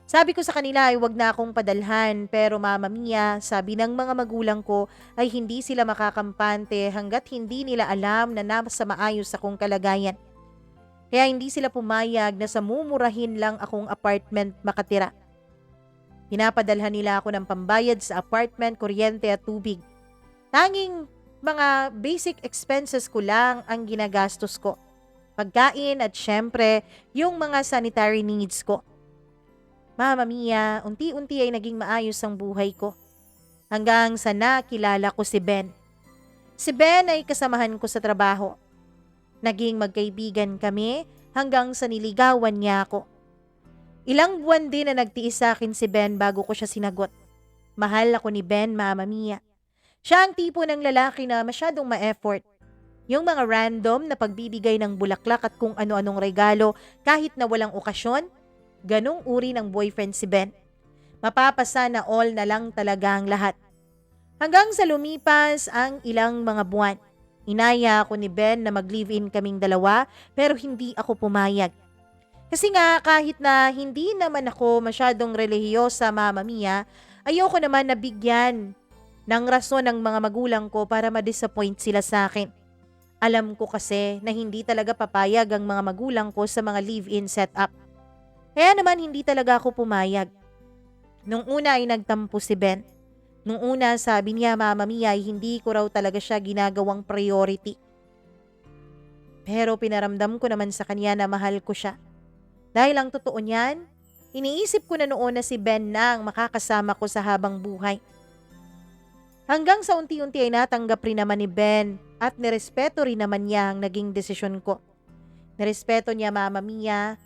Sabi ko sa kanila ay wag na akong padalhan pero Mama Mia, sabi ng mga magulang ko ay hindi sila makakampante hanggat hindi nila alam na nasa maayos akong kalagayan. Kaya hindi sila pumayag na sa mumurahin lang akong apartment makatira. Pinapadalhan nila ako ng pambayad sa apartment, kuryente at tubig. Tanging mga basic expenses ko lang ang ginagastos ko. Pagkain at syempre yung mga sanitary needs ko. Mama Mia, unti-unti ay naging maayos ang buhay ko. Hanggang sa nakilala ko si Ben. Si Ben ay kasamahan ko sa trabaho. Naging magkaibigan kami hanggang sa niligawan niya ako. Ilang buwan din na nagtiis sa akin si Ben bago ko siya sinagot. Mahal ako ni Ben, Mama Mia. Siya ang tipo ng lalaki na masyadong ma-effort. Yung mga random na pagbibigay ng bulaklak at kung ano-anong regalo kahit na walang okasyon, ganong uri ng boyfriend si Ben. Mapapasa na all na lang talaga ang lahat. Hanggang sa lumipas ang ilang mga buwan. Inaya ako ni Ben na mag-live-in kaming dalawa pero hindi ako pumayag. Kasi nga kahit na hindi naman ako masyadong relihiyosa, Mama Mia, ayoko naman na bigyan ng rason ng mga magulang ko para ma-disappoint sila sa akin. Alam ko kasi na hindi talaga papayag ang mga magulang ko sa mga live-in setup. Kaya naman hindi talaga ako pumayag. Nung una ay nagtampo si Ben. Nung una sabi niya Mama Mia ay hindi ko raw talaga siya ginagawang priority. Pero pinaramdam ko naman sa kanya na mahal ko siya. Dahil ang totoo niyan, iniisip ko na noon na si Ben na ang makakasama ko sa habang buhay. Hanggang sa unti-unti ay natanggap rin naman ni Ben at nirespeto rin naman niya ang naging desisyon ko. Nirespeto niya Mama Mia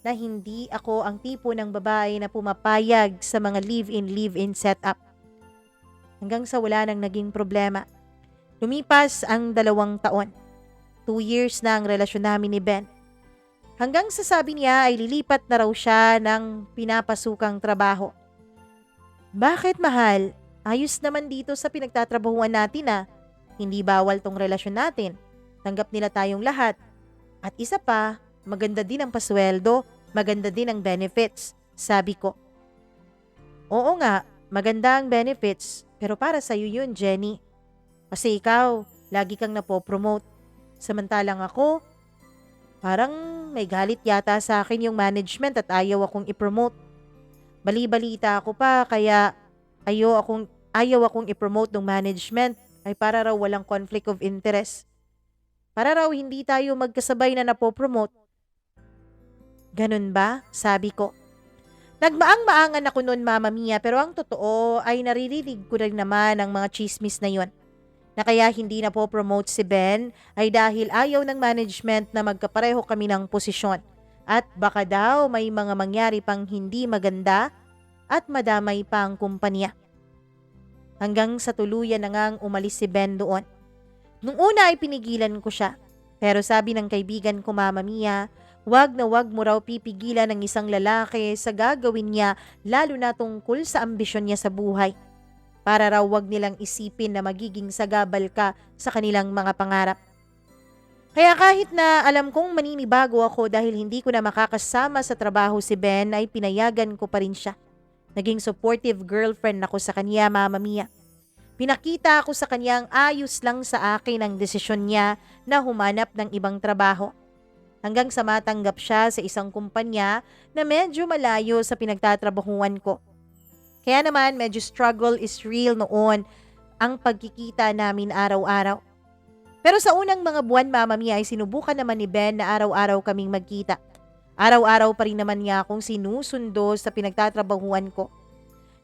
na hindi ako ang tipo ng babae na pumapayag sa mga live-in setup. Hanggang sa wala nang naging problema. Lumipas ang 2 taon. 2 years na ang relasyon namin ni Ben. Hanggang sa sabi niya ay lilipat na raw siya ng pinapasukang trabaho. Bakit mahal? Ayos naman dito sa pinagtatrabahuan natin ah. Hindi bawal tong relasyon natin. Tanggap nila tayong lahat. At isa pa, maganda din ang pasweldo, maganda din ang benefits, sabi ko. Oo nga, maganda ang benefits, pero para sa'yo yun, Jenny. Kasi ikaw, lagi kang napopromote. Samantalang ako, parang may galit yata sa akin yung management at ayaw akong ipromote. Bali-balita ako pa kaya ayaw akong ipromote ng management ay para raw walang conflict of interest. Para raw hindi tayo magkasabay na napopromote. Ganun ba? Sabi ko. Nagmaang-maangan ako noon Mama Mia pero ang totoo ay naririnig ko rin naman ang mga chismis na yon. Na kaya hindi na po promote si Ben ay dahil ayaw ng management na magkapareho kami ng posisyon at baka daw may mga mangyari pang hindi maganda at madamay pa ang kumpanya. Hanggang sa tuluyan na ngang umalis si Ben doon. Nung una ay pinigilan ko siya pero sabi ng kaibigan ko Mama Mia, wag na wag mo raw pipigilan ng isang lalaki sa gagawin niya lalo na tungkol sa ambisyon niya sa buhay. Para raw wag nilang isipin na magiging sagabal ka sa kanilang mga pangarap. Kaya kahit na alam kong maninibago ako dahil hindi ko na makakasama sa trabaho si Ben ay pinayagan ko pa rin siya. Naging supportive girlfriend ako sa kanya Mama Mia. Pinakita ako sa kanyang ayos lang sa akin ang desisyon niya na humanap ng ibang trabaho. Hanggang sa matanggap siya sa isang kumpanya na medyo malayo sa pinagtatrabahuan ko. Kaya naman medyo struggle is real noon ang pagkikita namin araw-araw. Pero sa unang mga buwan Mama Mia ay sinubukan naman ni Ben na araw-araw kaming magkita. Araw-araw pa rin naman niya akong sinusundo sa pinagtatrabahuan ko.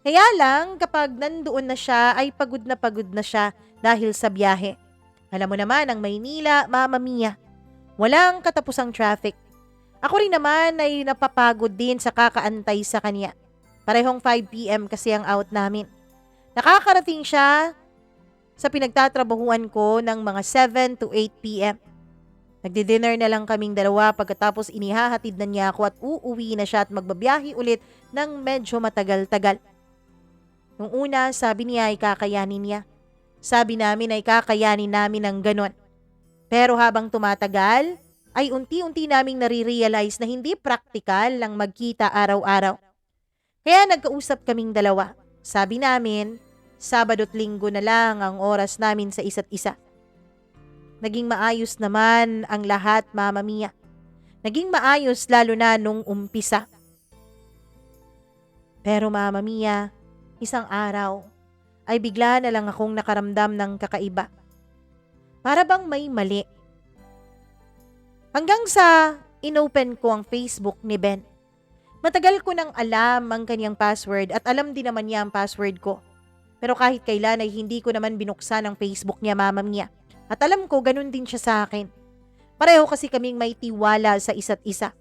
Kaya lang kapag nandoon na siya ay pagod na siya dahil sa biyahe. Alam mo naman ang Maynila Mama Mia. Walang katapusang traffic. Ako rin naman ay napapagod din sa kakaantay sa kanya. Parehong 5 p.m. kasi ang out namin. Nakakarating siya sa pinagtatrabahuan ko ng mga 7 to 8 p.m. Nagdi-dinner na lang kaming dalawa pagkatapos inihahatid na niya ako at uuwi na siya at magbabiyahe ulit ng medyo matagal-tagal. Nung una, sabi niya ay kakayanin niya. Sabi namin ay kakayanin namin ng ganon. Pero habang tumatagal, ay unti-unti naming nare-realize na hindi praktikal lang magkita araw-araw. Kaya nagkausap kaming dalawa. Sabi namin, Sabado't Linggo na lang ang oras namin sa isa't isa. Naging maayos naman ang lahat, Mama Mia. Naging maayos lalo na nung umpisa. Pero Mama Mia, isang araw ay bigla na lang akong nakaramdam ng kakaiba. Para bang may mali. Hanggang sa inopen ko ang Facebook ni Ben. Matagal ko nang alam ang kanyang password at alam din naman niya ang password ko. Pero kahit kailan ay hindi ko naman binuksan ang Facebook niya Mama Mia. At alam ko ganun din siya sa akin. Pareho kasi kaming may tiwala sa isa't isa.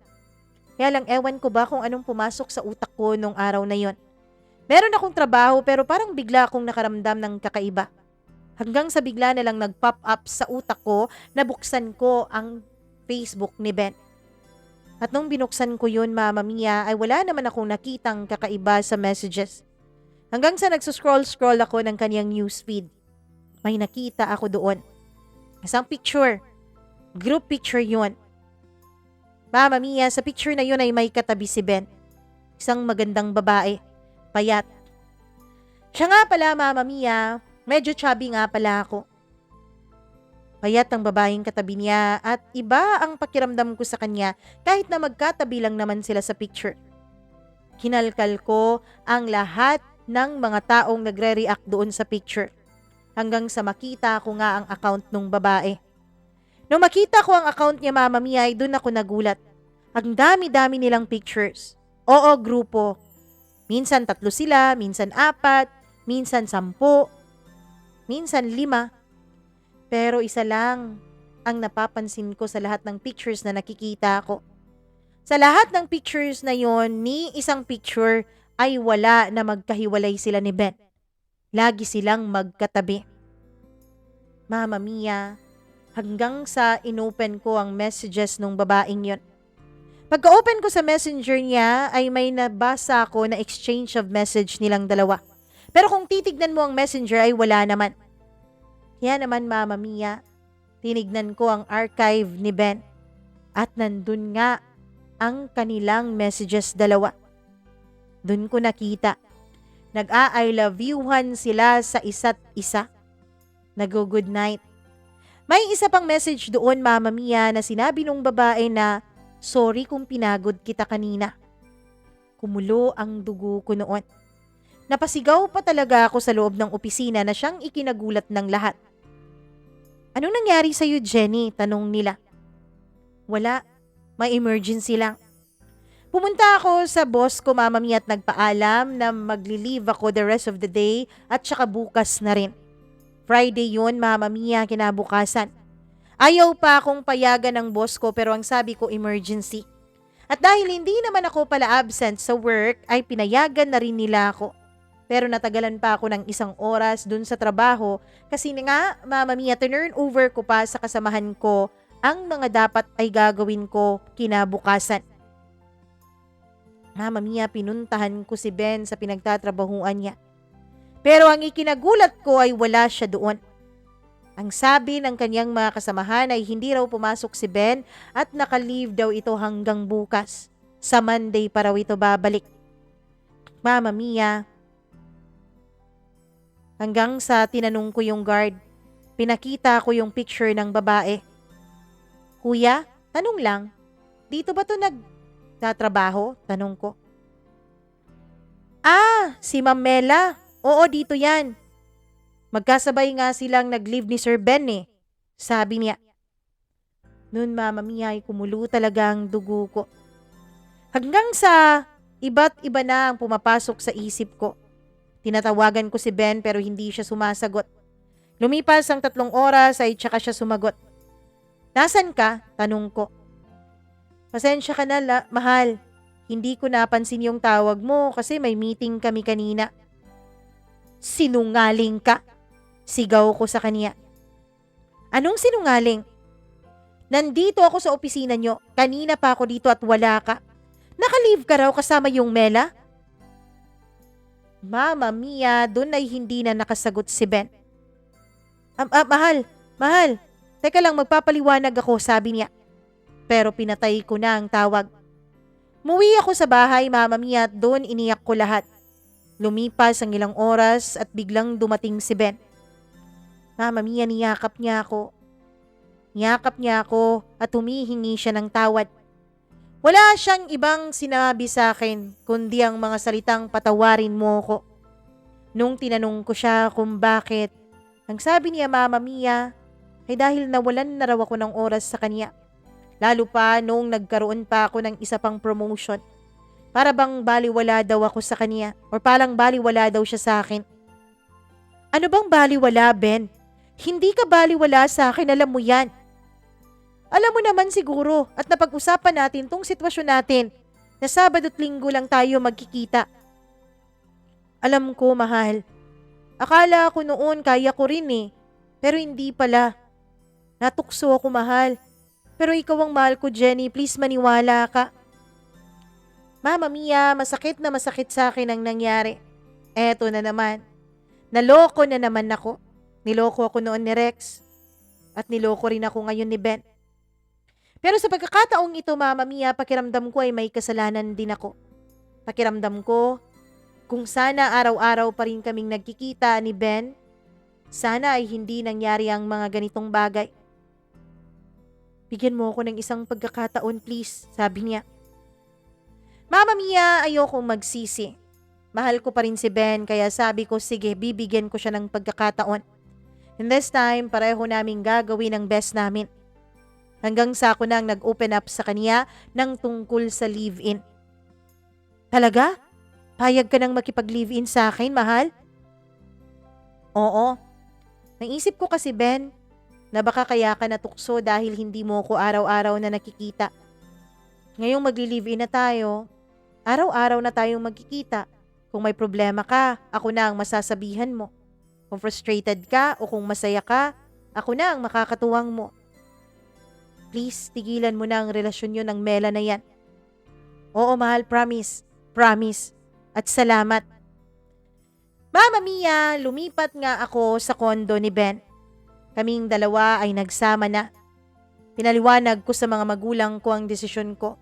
Kaya lang ewan ko ba kung anong pumasok sa utak ko nung araw na yon. Meron akong trabaho pero parang bigla akong nakaramdam ng kakaiba. Hanggang sa bigla na lang nag-pop up sa utak ko na buksan ko ang Facebook ni Ben. At nung binuksan ko yun, Mama Mia, ay wala naman akong nakitang kakaiba sa messages. Hanggang sa nagsuscroll-scroll ako ng kanyang newsfeed. May nakita ako doon. Isang picture. Group picture yun. Mama Mia, sa picture na yun ay may katabi si Ben. Isang magandang babae. Payat. Siya nga pala, Mama Mia, medyo chubby nga pala ako. Payat ang babaeng katabi niya at iba ang pakiramdam ko sa kanya kahit na magkatabi lang naman sila sa picture. Kinalkal ko ang lahat ng mga taong nagre-react doon sa picture hanggang sa makita ko nga ang account ng babae. Nung makita ko ang account niya, Mama Mia, ay doon ako nagulat. Ang dami-dami nilang pictures. Oo, grupo. Minsan 3 sila, minsan 4, minsan 10, minsan 5. Pero isa lang ang napapansin ko sa lahat ng pictures na nakikita ko. Sa lahat ng pictures na yon, ni isang picture ay wala na magkahiwalay sila ni Ben. Lagi silang magkatabi. Mama Mia, hanggang sa inopen ko ang messages ng babaeng yon. Pagka-open ko sa messenger niya ay may nabasa ko na exchange of message nilang dalawa. Pero kung titignan mo ang messenger ay wala naman. Kaya naman, Mama Mia, tinignan ko ang archive ni Ben at nandun nga ang kanilang messages dalawa. Dun ko nakita. Nag-I love youhan sila sa isa't isa. Nag-good night. May isa pang message doon, Mama Mia, na sinabi nung babae na, sorry kung pinagod kita kanina. Kumulo ang dugo ko noon. Napasigaw pa talaga ako sa loob ng opisina na siyang ikinagulat ng lahat. Anong nangyari sa'yo, Jenny? Tanong nila. Wala. May emergency lang. Pumunta ako sa boss ko, Mama Mia, at nagpaalam na magli-leave ako the rest of the day at saka bukas na rin. Friday yun, Mama Mia, kinabukasan. Ayaw pa akong payagan ng boss ko pero ang sabi ko emergency. At dahil hindi naman ako pala absent sa work ay pinayagan na rin nila ako. Pero natagalan pa ako ng 1 oras dun sa trabaho kasi nga, Mama Mia, turn over ko pa sa kasamahan ko ang mga dapat ay gagawin ko kinabukasan. Mama Mia, pinuntahan ko si Ben sa pinagtatrabahuan niya. Pero ang ikinagulat ko ay wala siya doon. Ang sabi ng kanyang mga kasamahan ay hindi raw pumasok si Ben at naka-leave daw ito hanggang bukas. Sa Monday pa raw ito babalik. Mama Mia, hanggang sa tinanong ko yung guard, pinakita ko yung picture ng babae. Kuya, tanong lang, dito ba to nagtatrabaho? Tanong ko. Si Ma'am Mela. Oo, dito yan. Magkasabay nga silang nag-leave ni Sir Ben eh. Sabi niya. Noon, Mama Mia, ay kumulo talaga ang dugo ko. Hanggang sa iba't iba na ang pumapasok sa isip ko. Tinatawagan ko si Ben pero hindi siya sumasagot. Lumipas ang 3 oras ay tsaka siya sumagot. Nasaan ka? Tanong ko. Pasensya ka na, mahal. Hindi ko napansin yung tawag mo kasi may meeting kami kanina. Sinungaling ka? Sigaw ko sa kanya. Anong sinungaling? Nandito ako sa opisina nyo. Kanina pa ako dito at wala ka. Naka-leave ka raw kasama yung Mela? Mama Mia, doon ay hindi na nakasagot si Ben. Mahal. Teka lang, magpapaliwanag ako, sabi niya. Pero pinatay ko na ang tawag. Muwi ako sa bahay, Mama Mia, at doon iniyak ko lahat. Lumipas ang ilang oras at biglang dumating si Ben. Mama Mia, niyakap niya ako. Niyakap niya ako at humihingi siya ng tawad. Wala siyang ibang sinabi sa akin kundi ang mga salitang patawarin mo ko. Nung tinanong ko siya kung bakit, ang sabi niya, Mama Mia, ay dahil nawalan na raw ako ng oras sa kanya. Lalo pa nung nagkaroon pa ako ng isa pang promotion. Para bang baliwala daw ako sa kanya or parang baliwala daw siya sa akin. Ano bang baliwala, Ben? Hindi ka baliwala sa akin, alam mo yan. Alam mo naman siguro at napag-usapan natin tong sitwasyon natin na Sabado at Linggo lang tayo magkikita. Alam ko, mahal. Akala ko noon kaya ko rin eh. Pero hindi pala. Natukso ako, mahal. Pero ikaw ang mahal ko, Jenny. Please maniwala ka. Mama Mia, masakit na masakit sa akin ang nangyari. Eto na naman. Naloko na naman ako. Niloko ako noon ni Rex. At niloko rin ako ngayon ni Ben. Pero sa pagkakataong ito, Mama Mia, pakiramdam ko ay may kasalanan din ako. Pakiramdam ko, Kung sana araw-araw pa rin kaming nagkikita ni Ben, sana ay hindi nangyari ang mga ganitong bagay. Bigyan mo ako ng isang pagkakataon please, sabi niya. Mama Mia, ayokong magsisi. Mahal ko pa rin si Ben kaya sabi ko sige bibigyan ko siya ng pagkakataon. And this time, pareho naming gagawin ang best namin. Hanggang sa ako nang nag-open up sa kanya ng tungkol sa live-in. Talaga? Payag ka nang makipag-live-in sa akin, mahal? Oo. Naisip ko kasi Ben, na baka kaya ka natukso dahil hindi mo ko araw-araw na nakikita. Ngayong magli-live-in na tayo, araw-araw na tayong magkikita. Kung may problema ka, ako na ang masasabihan mo. Kung frustrated ka o kung masaya ka, ako na ang makakatuwang mo. Please, tigilan mo na ang relasyon yun ng Mela na yan. Oo mahal, promise. Promise. At salamat. Mama Mia, lumipat nga ako sa kondo ni Ben. Kaming dalawa ay nagsama na. Pinaliwanag ko sa mga magulang ko ang desisyon ko.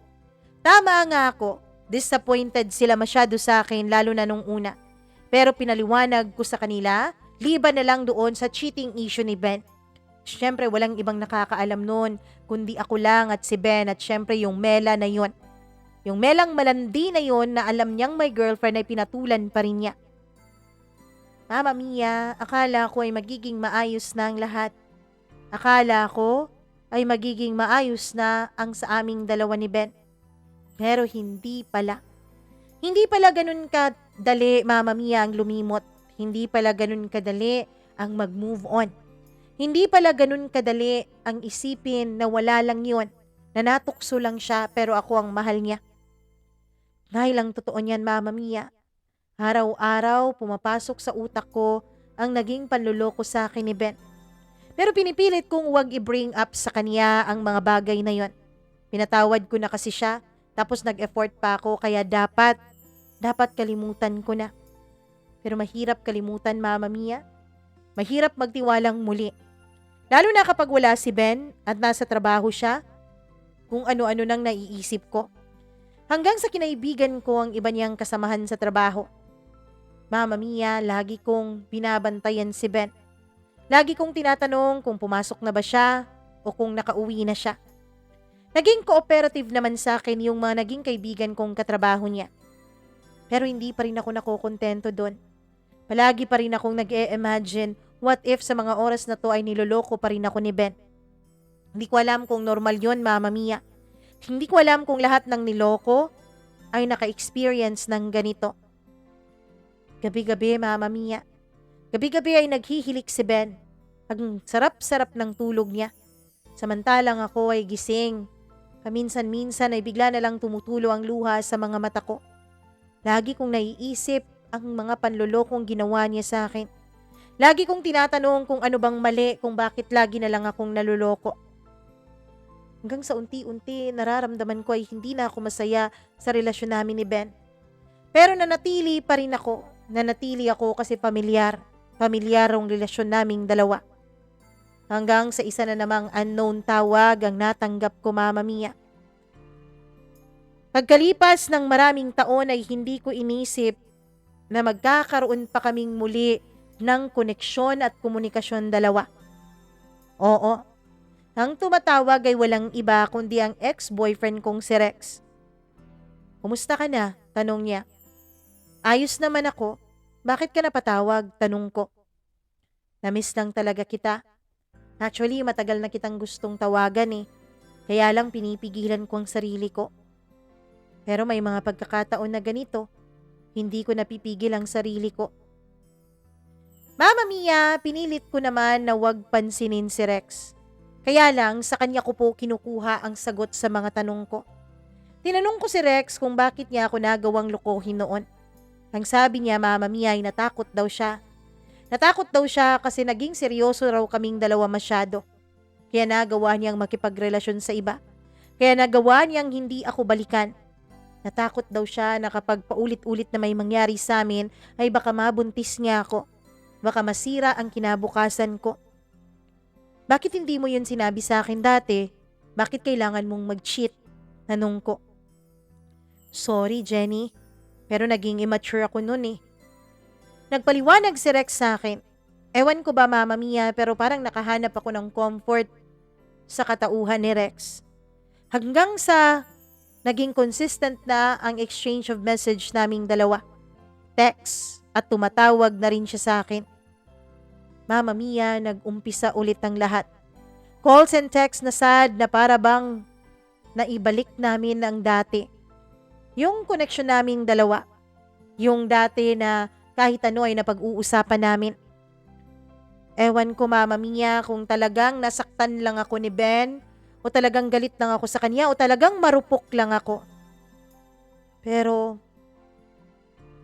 Tama nga ako. Disappointed sila masyado sa akin lalo na nung una. Pero pinaliwanag ko sa kanila, liban na lang doon sa cheating issue ni Ben. Siyempre walang ibang nakakaalam noon kundi ako lang at si Ben at siyempre yung Mela na yon. Yung Melang malandi na yon na alam niyang may girlfriend ay pinatulan pa rin niya. Mama Mia, akala ko ay magiging maayos na ang lahat. Akala ko ay magiging maayos na ang sa aming dalawa ni Ben. Pero hindi pala. Hindi pala ganun kadali, Mama Mia, ang lumimot. Hindi pala ganun kadali ang mag-move on. Hindi pala ganun kadali ang isipin na wala lang yun, na natukso lang siya pero ako ang mahal niya. Dahil ang totoo niyan, Mama Mia, araw-araw pumapasok sa utak ko ang naging panluloko sa akin ni Ben. Pero pinipilit kong huwag i-bring up sa kanya ang mga bagay na yon. Pinatawad ko na kasi siya. Tapos nag-effort pa ako kaya dapat kalimutan ko na. Pero mahirap kalimutan, Mama Mia. Mahirap magtiwalang muli. Lalo na kapag wala si Ben at nasa trabaho siya, kung ano-ano nang naiisip ko. Hanggang sa kinaibigan ko ang iba niyang kasamahan sa trabaho. Mama Mia, lagi kong binabantayan si Ben. Lagi kong tinatanong kung pumasok na ba siya o kung nakauwi na siya. Naging cooperative naman sa akin yung mga naging kaibigan kong katrabaho niya. Pero hindi pa rin ako nakokontento doon. Palagi pa rin akong nag-e-imagine what if sa mga oras na to ay niloloko pa rin ako ni Ben. Hindi ko alam kung normal yon, Mama Mia. Hindi ko alam kung lahat ng niloko ay naka-experience ng ganito. Gabi-gabi, Mama Mia. Gabi-gabi ay naghihilik si Ben. Ang sarap-sarap ng tulog niya. Samantalang ako ay gising. Paminsan-minsan ay bigla na lang tumutulo ang luha sa mga mata ko. Lagi kong naiisip ang mga panlolokong ginawa niya sa akin. Lagi kong tinatanong kung ano bang mali, kung bakit lagi na lang akong naluloko. Hanggang sa unti-unti, nararamdaman ko ay hindi na ako masaya sa relasyon namin ni Ben. Pero nanatili pa rin ako. Nanatili ako kasi pamilyar. Pamilyar ang relasyon naming dalawa. Hanggang sa isa na namang unknown tawag ang natanggap ko, Mama Mia. Pagkalipas ng maraming taon ay hindi ko inisip na magkakaroon pa kaming muli ng koneksyon at komunikasyon dalawa. Oo, ang tumatawag ay walang iba kundi ang ex-boyfriend kong si Rex. Kumusta ka na? Tanong niya. Ayos naman ako. Bakit ka napatawag? Tanong ko. Namiss lang talaga kita. Actually, matagal na kitang gustong tawagan eh. Kaya lang pinipigilan ko ang sarili ko. Pero may mga pagkakataon na ganito, hindi ko napipigil ang sarili ko. Mama Mia, pinilit ko naman na wag pansinin si Rex. Kaya lang, sa kanya ko po kinukuha ang sagot sa mga tanong ko. Tinanong ko si Rex kung bakit niya ako nagawang lokohin noon. Ang sabi niya, Mama Mia, ay natakot daw siya. Natakot daw siya kasi naging seryoso raw kaming dalawa masyado. Kaya nagawa niyang makipagrelasyon sa iba. Kaya nagawa niyang hindi ako balikan. Natakot daw siya na kapag paulit-ulit na may mangyari sa amin ay baka mabuntis niya ako. Baka masira ang kinabukasan ko. Bakit hindi mo yun sinabi sa akin dati? Bakit kailangan mong mag-cheat? Tanong ko. Sorry, Jenny. Pero naging immature ako nun eh. Nagpaliwanag si Rex sa akin. Ewan ko ba Mama Mia pero parang nakahanap ako ng comfort sa katauhan ni Rex. Hanggang sa naging consistent na ang exchange of message naming dalawa. Text at tumatawag na rin siya sa akin. Mama Mia, nag-umpisa ulit ang lahat. Calls and texts na sad na para bang naibalik namin ang dati. Yung connection naming dalawa. Yung dati na kahit ano ay napag-uusapan namin. Ewan ko Mama Mia kung talagang nasaktan lang ako ni Ben o talagang galit lang ako sa kanya o talagang marupok lang ako. Pero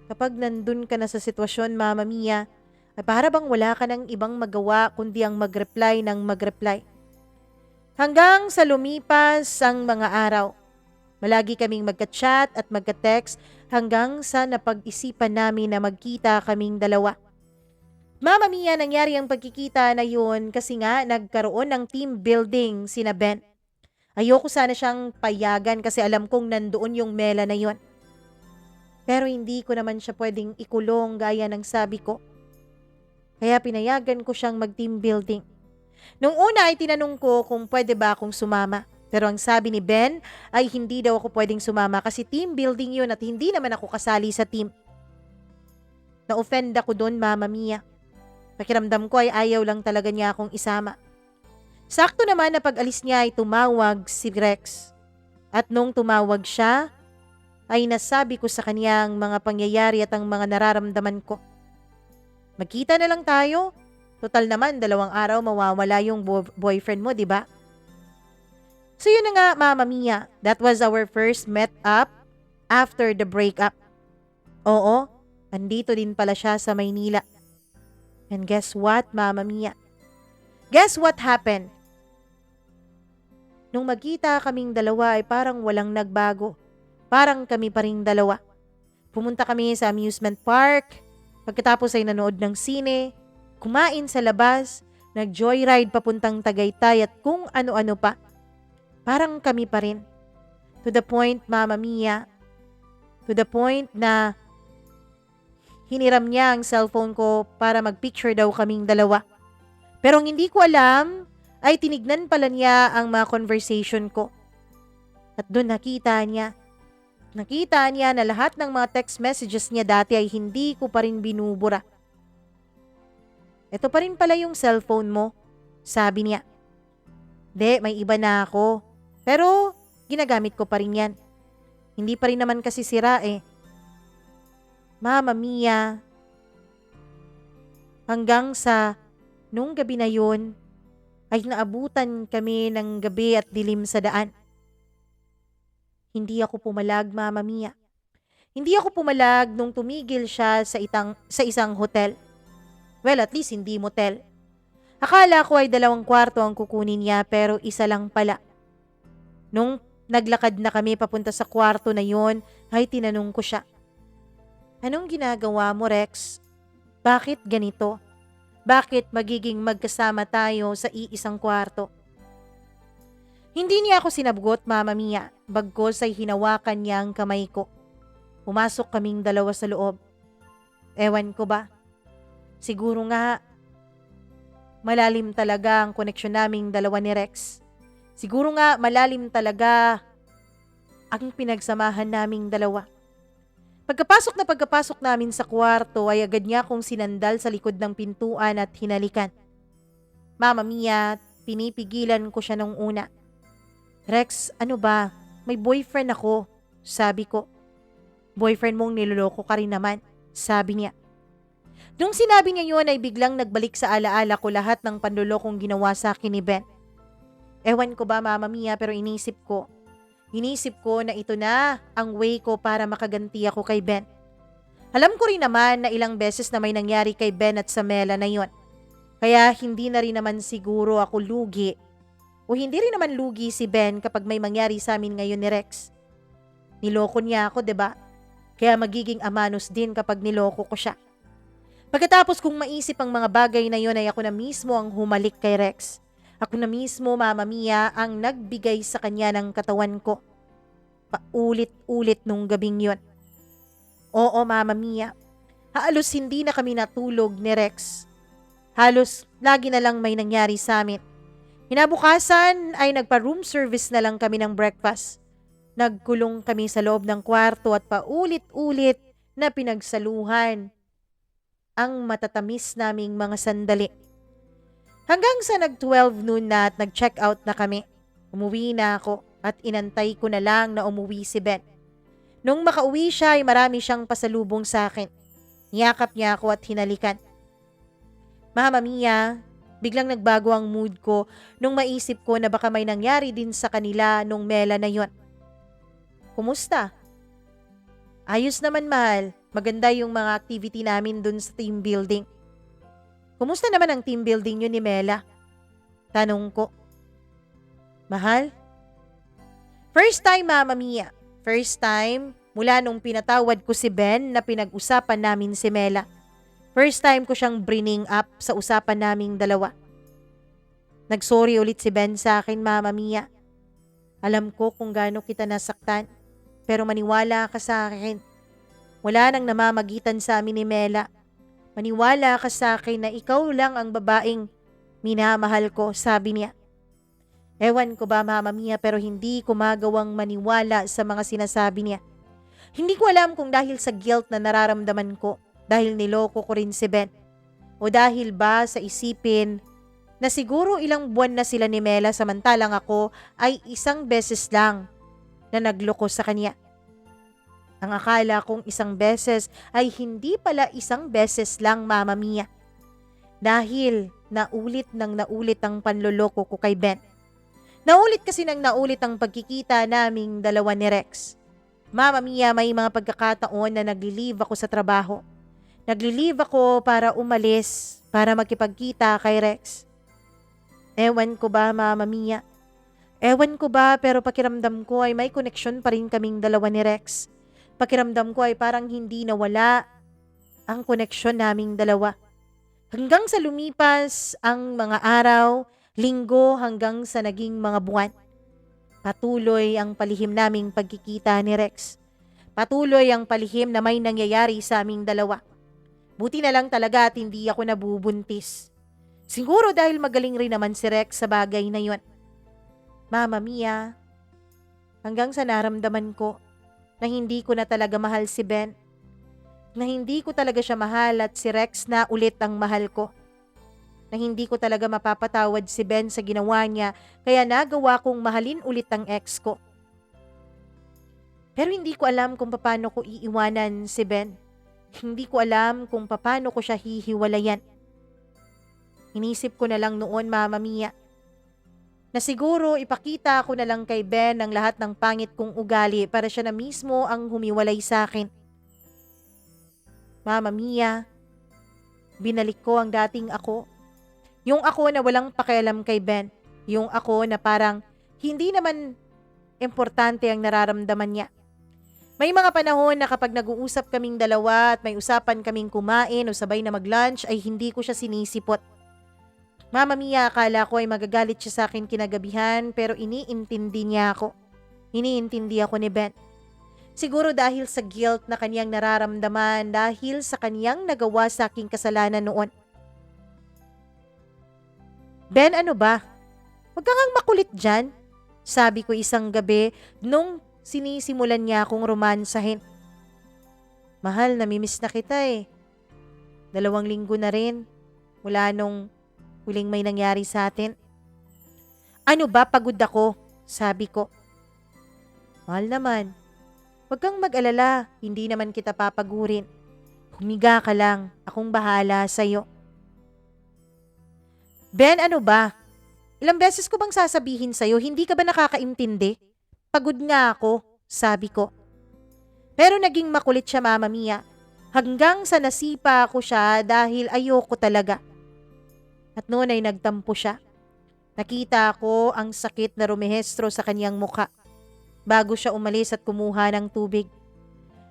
kapag nandun ka na sa sitwasyon Mama Mia, ay para bang wala ka ng ibang magawa kundi ang mag-reply ng mag-reply. Hanggang sa lumipas ang mga araw. Malagi kaming magka-chat at magka-text hanggang sa napag-isipan namin na magkita kaming dalawa. Mama Mia, nangyari ang pagkikita na yun kasi nga nagkaroon ng team building sina Ben. Ayoko sana siyang payagan kasi alam kong nandoon yung Mela na yun. Pero hindi ko naman siya pwedeng ikulong gaya ng sabi ko. Kaya pinayagan ko siyang mag-team building. Nung una ay tinanong ko kung pwede ba akong sumama. Pero ang sabi ni Ben ay hindi daw ako pwedeng sumama kasi team building yun at hindi naman ako kasali sa team. Na-offend ako doon Mama Mia. Pakiramdam ko ay ayaw lang talaga niya akong isama. Sakto naman na pag-alis niya ay tumawag si Rex. At nung tumawag siya, ay nasabi ko sa kanya ang mga pangyayari at ang mga nararamdaman ko. Magkita na lang tayo. Total naman, 2 araw mawawala yung boyfriend mo, di ba? So yun na nga, Mama Mia. That was our first met up after the breakup. Oo, andito din pala siya sa Maynila. And guess what, Mama Mia? Guess what happened? Nung magkita kaming dalawa ay parang walang nagbago. Parang kami pa ring dalawa. Pumunta kami sa amusement park. Pagkatapos ay nanood ng sine. Kumain sa labas. Nag-joyride papuntang Tagaytay at kung ano-ano pa. Parang kami pa rin. To the point, Mama Mia. To the point na hiniram niya ang cellphone ko para mag-picture daw kaming dalawa. Pero ang hindi ko alam ay tinignan pala niya ang mga conversation ko. At doon nakita niya na lahat ng mga text messages niya dati ay hindi ko pa rin binubura. Ito pa rin pala yung cellphone mo, sabi niya. Di, may iba na ako. Pero ginagamit ko pa rin yan. Hindi pa rin naman kasi sira eh. Mama Mia, hanggang sa nung gabi na yun, ay naabutan kami ng gabi at dilim sa daan. Hindi ako pumalag, Mama Mia. Hindi ako pumalag nung tumigil siya sa isang hotel. Well, at least hindi motel. Akala ko ay 2 kwarto ang kukunin niya pero isa lang pala. Nung naglakad na kami papunta sa kwarto na yun, ay tinanong ko siya. Anong ginagawa mo, Rex? Bakit ganito? Bakit magiging magkasama tayo sa iisang kwarto? Hindi niya ako sinabugot, Mama Mia. Bagkos ay hinawakan niya ang kamay ko. Pumasok kaming dalawa sa loob. Ewan ko ba? Siguro nga, malalim talaga ang koneksyon naming dalawa ni Rex. Siguro nga malalim talaga ang pinagsamahan naming dalawa. Pagkapasok namin sa kwarto ay agad niya akong sinandal sa likod ng pintuan at hinalikan. Mama Mia, pinipigilan ko siya nung una. Rex, ano ba? May boyfriend ako, sabi ko. Boyfriend mong niloloko ka rin naman, sabi niya. Nung sinabi niya yun ay biglang nagbalik sa alaala ko lahat ng panlolokong ginawa sa akin ni Ben. Ewan ko ba Mama Mia pero inisip ko na ito na ang way ko para makaganti ako kay Ben. Alam ko rin naman na ilang beses na may nangyari kay Ben at sa Mela na yon. Kaya hindi na rin naman siguro ako lugi o hindi rin naman lugi si Ben kapag may mangyari sa amin ngayon ni Rex. Niloko niya ako, 'di ba? Kaya magiging amanos din kapag niloko ko siya. Pagkatapos kong maisip ang mga bagay na yon ay ako na mismo ang humalik kay Rex. Ako na mismo, Mama Mia, ang nagbigay sa kanya ng katawan ko. Paulit-ulit nung gabing yon. Oo, Mama Mia. Halos hindi na kami natulog ni Rex. Halos lagi na lang may nangyari sa amin. Kinabukasan ay nagpa-room service na lang kami ng breakfast. Nagkulong kami sa loob ng kwarto at paulit-ulit na pinagsaluhan ang matatamis naming mga sandali. Hanggang sa nag-12 noon na at nag-check out na kami. Umuwi na ako at inantay ko na lang na umuwi si Ben. Nung makauwi siya ay marami siyang pasalubong sa akin. Niyakap niya ako at hinalikan. Mama Mia, biglang nagbago ang mood ko nung maisip ko na baka may nangyari din sa kanila nung Mela na yon. Kumusta? Ayos naman, mahal. Maganda yung mga activity namin dun sa team building. Kumusta naman ang team building yun ni Mela? Tanong ko. Mahal? First time, Mama Mia. First time mula nung pinatawad ko si Ben na pinag-usapan namin si Mela. First time ko siyang bringing up sa usapan naming dalawa. Nagsorry ulit si Ben sa akin, Mama Mia. Alam ko kung gaano kita nasaktan, pero maniwala ka sa akin. Wala nang namamagitan sa amin ni Mela. Maniwala ka sa akin na ikaw lang ang babaeng minamahal ko, sabi niya. Ewan ko ba, Mama Mia, pero hindi ko magawang maniwala sa mga sinasabi niya. Hindi ko alam kung dahil sa guilt na nararamdaman ko, dahil niloko ko rin si Ben, o dahil ba sa isipin na siguro ilang buwan na sila ni Mela samantalang ako ay isang beses lang na nagloko sa kanya. Ang akala kong isang beses ay hindi pala isang beses lang, Mama Mia. Dahil naulit ang panloloko ko kay Ben. Naulit kasi naulit ang pagkikita naming dalawa ni Rex. Mama Mia, may mga pagkakataon na nagli-leave ako sa trabaho. Nagli-leave ako para umalis, para makipagkita kay Rex. Ewan ko ba, Mama Mia? Ewan ko ba, pero pakiramdam ko ay may koneksyon pa rin kaming dalawa ni Rex. Pakiramdam ko ay parang hindi nawala ang koneksyon naming dalawa. Hanggang sa lumipas ang mga araw, linggo hanggang sa naging mga buwan. Patuloy ang palihim naming pagkikita ni Rex. Patuloy ang palihim na may nangyayari sa aming dalawa. Buti na lang talaga at hindi ako nabubuntis. Siguro dahil magaling rin naman si Rex sa bagay na yon. Mama Mia, hanggang sa naramdaman ko na hindi ko na talaga mahal si Ben. Na hindi ko talaga siya mahal at si Rex na ulit ang mahal ko. Na hindi ko talaga mapapatawad si Ben sa ginawa niya kaya nagawa kong mahalin ulit ang ex ko. Pero hindi ko alam kung paano ko iiwanan si Ben. Hindi ko alam kung paano ko siya hihiwalayan. Inisip ko na lang noon, Mama Mia, na siguro ipakita ko na lang kay Ben ang lahat ng pangit kong ugali para siya na mismo ang humiwalay sa akin. Mama Mia, binalik ko ang dating ako. Yung ako na walang pakialam kay Ben. Yung ako na parang hindi naman importante ang nararamdaman niya. May mga panahon na kapag nag-uusap kaming dalawa at may usapan kaming kumain o sabay na mag-lunch ay hindi ko siya sinisipot. Mama Mia, akala ko ay magagalit siya sa akin kinagabihan pero iniintindi niya ako. Iniintindi ako ni Ben. Siguro dahil sa guilt na kaniyang nararamdaman dahil sa kaniyang nagawa sa aking kasalanan noon. Ben, ano ba? Huwag kang makulit dyan. Sabi ko isang gabi nung sinisimulan niya akong romansahin. Mahal, namimiss na kita eh. 2 linggo na rin. Mula nung huling may nangyari sa atin. Ano ba, pagod ako? Sabi ko. Mahal naman. Huwag kang mag-alala, hindi naman kita papagurin. Humiga ka lang, akong bahala sa'yo. Ben, ano ba? Ilang beses ko bang sasabihin sa'yo, hindi ka ba nakakaintindi? Pagod nga ako, sabi ko. Pero naging makulit siya, Mama Mia. Hanggang sa nasipa ako siya dahil ayoko talaga. At noon ay nagtampo siya. Nakita ko ang sakit na rumehestro sa kanyang mukha bago siya umalis at kumuha ng tubig.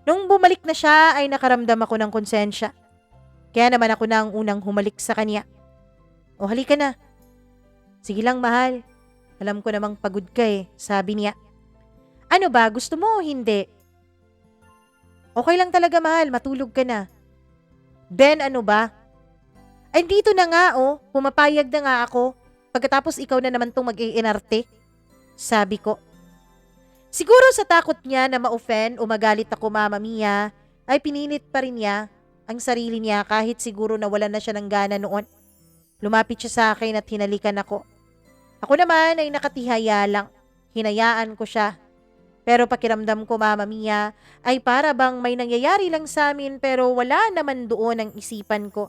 Nung bumalik na siya ay nakaramdam ako ng konsensya. Kaya naman ako na ang unang humalik sa kanya. O halika na. Sige lang, mahal. Alam ko namang pagod ka eh, sabi niya. Ano ba, gusto mo o hindi? Okay lang talaga mahal, matulog ka na. Ben, ano ba? Ay, dito na nga oh, pumapayag na nga ako. Pagkatapos ikaw na naman tong mag-iinarte. Sabi ko. Siguro sa takot niya na ma-offend o magalit ako Mama Mia, ay pinilit pa rin niya ang sarili niya kahit siguro nawalan na siya ng gana noon. Lumapit siya sa akin at hinalikan ako. Ako naman ay nakatihaya lang. Hinayaan ko siya. Pero pakiramdam ko Mama Mia ay para bang may nangyayari lang sa amin pero wala naman doon ang isipan ko.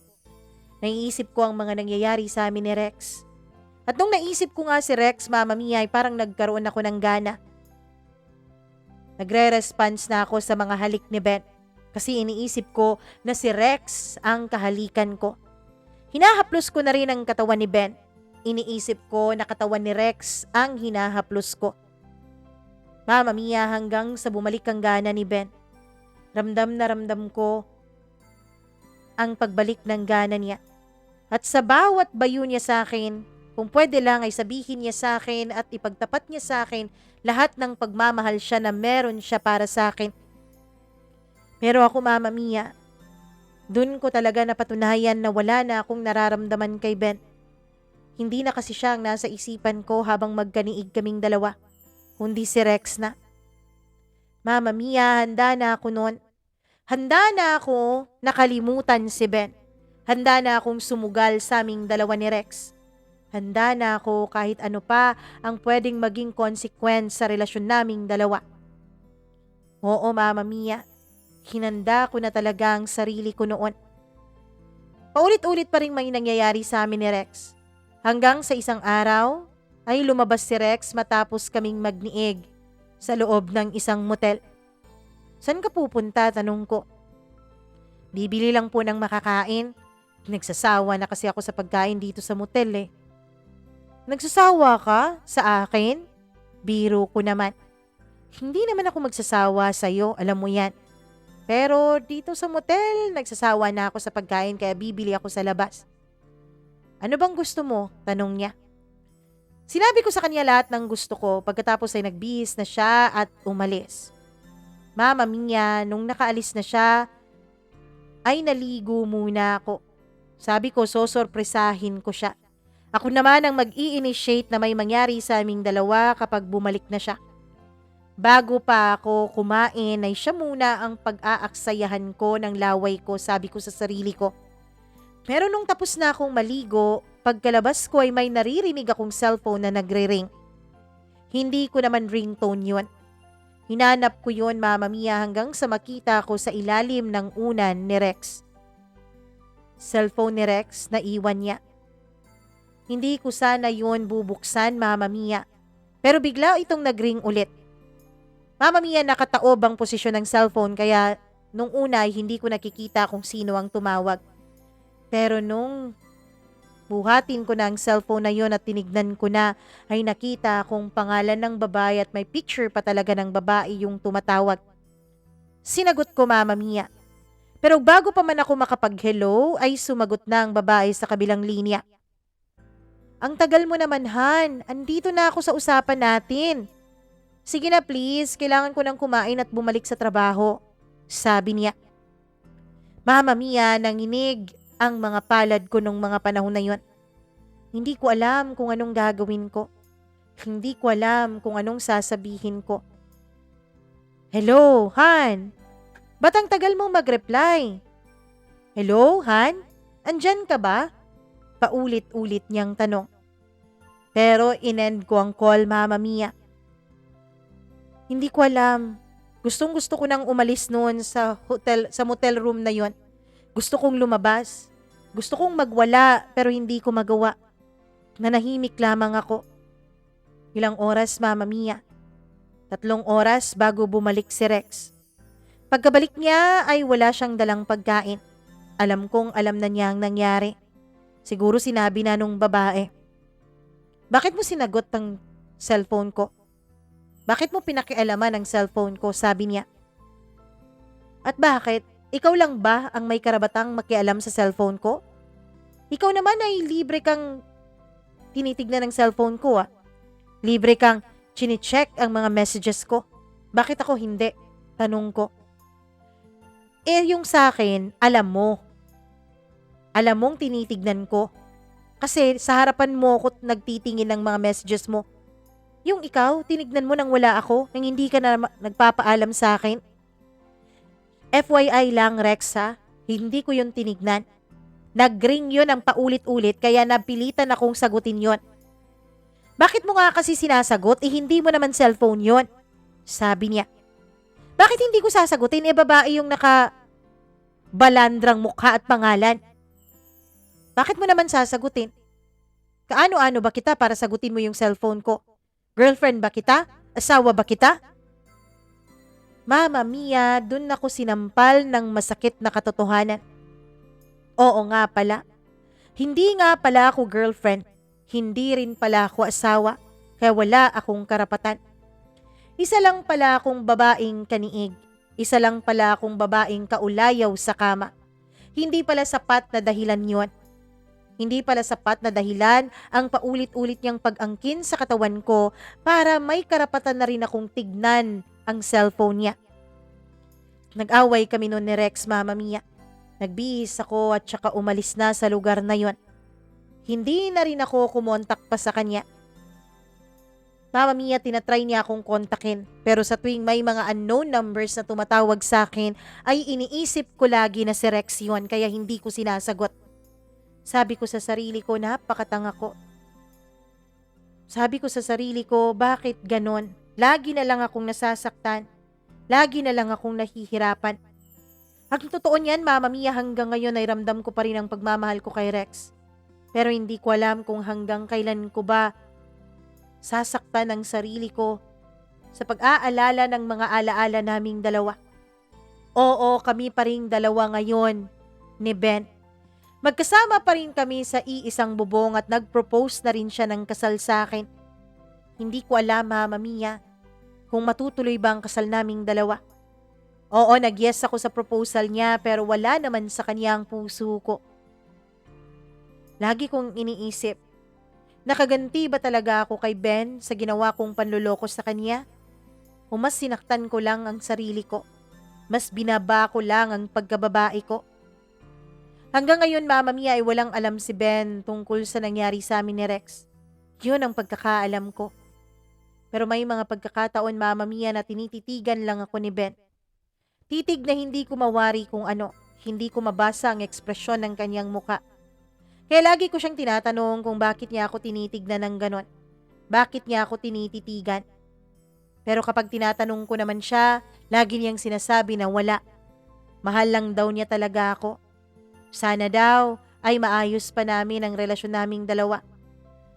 Naiisip ko ang mga nangyayari sa amin ni Rex. At nung naisip ko nga si Rex Mama Mia ay parang nagkaroon ako ng gana. Nagre-response na ako sa mga halik ni Ben kasi iniisip ko na si Rex ang kahalikan ko. Hinahaplos ko na rin ang katawan ni Ben. Iniisip ko na katawan ni Rex ang hinahaplos ko. Mama Mia hanggang sa bumalik ang gana ni Ben. Ramdam na ramdam ko ang pagbalik ng gana niya. At sa bawat bayo niya sa akin, kung pwede lang ay sabihin niya sa akin at ipagtapat niya sa akin lahat ng pagmamahal siya na meron siya para sa akin. Pero ako Mama Mia, dun ko talaga napatunayan na wala na akong nararamdaman kay Ben. Hindi na kasi siya ang nasa isipan ko habang magkaniig kaming dalawa, kundi si Rex na. Mama Mia, handa na ako noon. Handa na ako nakalimutan si Ben. Handa na akong sumugal sa aming dalawa ni Rex. Handa na ako kahit ano pa ang pwedeng maging consequence sa relasyon naming dalawa. Oo, Mama Mia, hinanda ko na talaga ang sarili ko noon. Paulit-ulit pa rin may nangyayari sa amin ni Rex. Hanggang sa isang araw ay lumabas si Rex matapos kaming magniig sa loob ng isang motel. Saan ka pupunta? Tanong ko. Bibili lang po ng makakain. Nagsasawa na kasi ako sa pagkain dito sa motel eh. Nagsasawa ka sa akin? Biro ko naman. Hindi naman ako magsasawa sa'yo, alam mo yan. Pero dito sa motel, nagsasawa na ako sa pagkain kaya bibili ako sa labas. Ano bang gusto mo? Tanong niya. Sinabi ko sa kanya lahat ng gusto ko pagkatapos ay nagbihis na siya at umalis. Mama Mia, nung nakaalis na siya, ay naligo muna ako. Sabi ko, sosorpresahin ko siya. Ako naman ang mag-i-initiate na may mangyari sa aming dalawa kapag bumalik na siya. Bago pa ako kumain ay siya muna ang pag-aaksayahan ko ng laway ko, sabi ko sa sarili ko. Pero nung tapos na akong maligo, pagkalabas ko ay may naririnig akong cellphone na nagre-ring. Hindi ko naman ringtone yun. Hinanap ko yun Mama Mia hanggang sa makita ko sa ilalim ng unan ni Rex. Cellphone ni Rex na iwan niya. Hindi ko sana yun bubuksan Mama Mia. Pero bigla itong nagring ulit. Mama Mia, nakataob ang posisyon ng cellphone kaya nung una ay hindi ko nakikita kung sino ang tumawag. Pero nung buhatin ko na ang cellphone na yon at tinignan ko na ay nakita kong pangalan ng babae at may picture pa talaga ng babae yung tumatawag. Sinagot ko Mama Mia. Pero bago pa man ako makapag-hello ay sumagot na ang babae sa kabilang linya. Ang tagal mo naman Han, andito na ako sa usapan natin. Sige na please, kailangan ko nang kumain at bumalik sa trabaho. Sabi niya. Mama Mia, nanginig ang mga palad ko nung mga panahon na yon. Hindi ko alam kung anong gagawin ko. Hindi ko alam kung anong sasabihin ko. Hello, Han? Ba't ang tagal mo mag-reply? Hello, Han? Andyan ka ba? Paulit-ulit niyang tanong. Pero inend ko ang call, Mama Mia. Hindi ko alam. Gustong-gusto ko nang umalis noon sa motel room na yon. Gusto kong lumabas. Gusto kong magwala pero hindi ko magawa. Nanahimik lamang ako. Ilang oras, Mama Mia? 3 oras bago bumalik si Rex. Pagkabalik niya ay wala siyang dalang pagkain. Alam kong alam na niya ang nangyari. Siguro sinabi na nung babae. Bakit mo sinagot ang cellphone ko? Bakit mo pinakialaman ang cellphone ko? Sabi niya. At bakit? Ikaw lang ba ang may karabatang makialam sa cellphone ko? Ikaw naman ay libre kang tinitignan ng cellphone ko Libre kang chine-check ang mga messages ko. Bakit ako hindi? Tanong ko. Eh yung sa akin, alam mong tinitignan ko. Kasi sa harapan mo ko nagtitingin ng mga messages mo. Yung ikaw, tinignan mo nang wala ako, nang hindi ka na nagpapaalam sa akin. FYI lang, Rex ha, hindi ko yun tinignan. Nag-ring yun ang paulit-ulit kaya napilitan akong sagutin yon. Bakit mo nga kasi sinasagot? Eh hindi mo naman cellphone yon. Sabi niya. Bakit hindi ko sasagutin? Eh babae yung nakabalandrang mukha at pangalan. Bakit mo naman sasagutin? Kaano-ano ba kita para sagutin mo yung cellphone ko? Girlfriend ba kita? Asawa ba kita? Mama Mia, dun ako sinampal ng masakit na katotohanan. Oo nga pala. Hindi nga pala ako girlfriend. Hindi rin pala ako asawa. Kaya wala akong karapatan. Isa lang pala akong babaeng kaniig. Isa lang pala akong babaeng kaulayaw sa kama. Hindi pala sapat na dahilan yon. Hindi pala sapat na dahilan ang paulit-ulit niyang pag-angkin sa katawan ko para may karapatan na rin akong tignan ang cellphone niya. Nag-away kami noon ni Rex, Mama Mia. Nagbihis ako at saka umalis na sa lugar na yon. Hindi na rin ako kumontak pa sa kanya. Mama Mia, tinatry niya akong kontakin pero sa tuwing may mga unknown numbers na tumatawag sa akin ay iniisip ko lagi na si Rex yun kaya hindi ko sinasagot. Sabi ko sa sarili ko, napakatanga ko. Sabi ko sa sarili ko, bakit ganon? Lagi na lang akong nasasaktan. Lagi na lang akong nahihirapan. Ang totoo niyan, Mama Mia, hanggang ngayon ay ramdam ko pa rin ang pagmamahal ko kay Rex. Pero hindi ko alam kung hanggang kailan ko ba sasaktan ang sarili ko sa pag-aalala ng mga alaala naming dalawa. Oo, kami pa ring dalawa ngayon ni Ben. Magkasama pa rin kami sa iisang bubong at nag-propose na rin siya ng kasal sa akin. Hindi ko alam, Mama Mia, kung matutuloy ba ang kasal naming dalawa. Oo, nag-yes ako sa proposal niya pero wala naman sa kanya ang puso ko. Lagi kong iniisip, nakaganti ba talaga ako kay Ben sa ginawa kong panluloko sa kanya? O mas sinaktan ko lang ang sarili ko? Mas binaba ko lang ang pagkababae ko? Hanggang ngayon, Mama Mia, ay walang alam si Ben tungkol sa nangyari sa amin ni Rex. Yun ang pagkakaalam ko. Pero may mga pagkakataon, Mama Mia, na tinititigan lang ako ni Ben. Titig na hindi ko mawari kung ano, hindi ko mabasa ang ekspresyon ng kanyang muka. Kaya lagi ko siyang tinatanong kung bakit niya ako tinitignan ng ganon. Bakit niya ako tinititigan? Pero kapag tinatanong ko naman siya, lagi niyang sinasabi na wala. Mahal lang daw niya talaga ako. Sana daw ay maayos pa namin ang relasyon naming dalawa.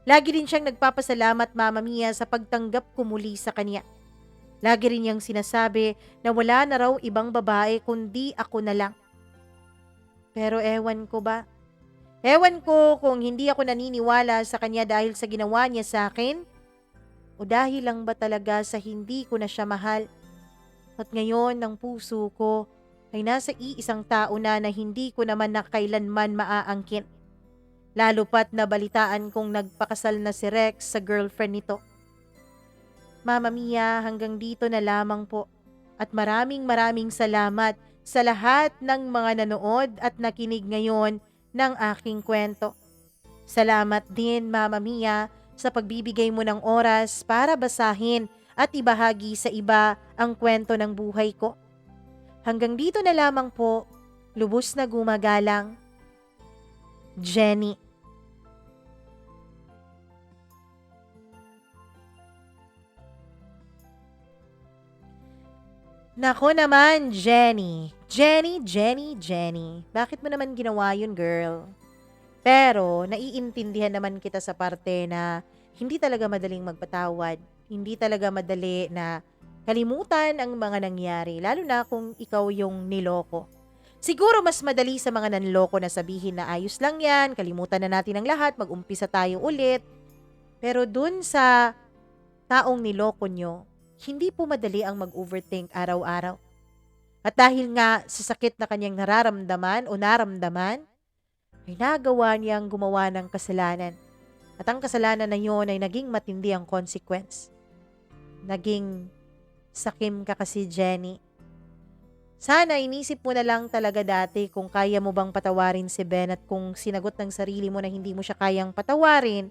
Lagi rin siyang nagpapasalamat, Mama Mia, sa pagtanggap ko muli sa kanya. Lagi rin niyang sinasabi na wala na raw ibang babae kundi ako na lang. Pero ewan ko ba? Ewan ko kung hindi ako naniniwala sa kanya dahil sa ginawa niya sa akin o dahil lang ba talaga sa hindi ko na siya mahal. At ngayon ang puso ko ay nasa iisang tao na hindi ko naman na kailanman maaangkin. Lalo pat nabalitaan kong nagpakasal na si Rex sa girlfriend nito. Mama Mia, hanggang dito na lamang po. At maraming salamat sa lahat ng mga nanood at nakinig ngayon ng aking kwento. Salamat din, Mama Mia, sa pagbibigay mo ng oras para basahin at ibahagi sa iba ang kwento ng buhay ko. Hanggang dito na lamang po, lubos na gumagalang, Jenny. Nako naman, Jenny. Jenny. Bakit mo naman ginawa yun, girl? Pero, naiintindihan naman kita sa parte na hindi talaga madaling magpatawad. Hindi talaga madali na kalimutan ang mga nangyari, lalo na kung ikaw yung niloko. Siguro mas madali sa mga nanloko na sabihin na ayos lang yan, kalimutan na natin ang lahat, mag-umpisa tayo ulit. Pero dun sa taong niloko nyo, hindi po madali ang mag-overthink araw-araw. At dahil nga sa sakit na kanyang nararamdaman o naramdaman, ay nagawa niyang gumawa ng kasalanan. At ang kasalanan na yun ay naging matindi ang consequence. Naging sakim ka kasi, Jenny. Sana inisip mo na lang talaga dati kung kaya mo bang patawarin si Ben at kung sinagot ng sarili mo na hindi mo siya kayang patawarin,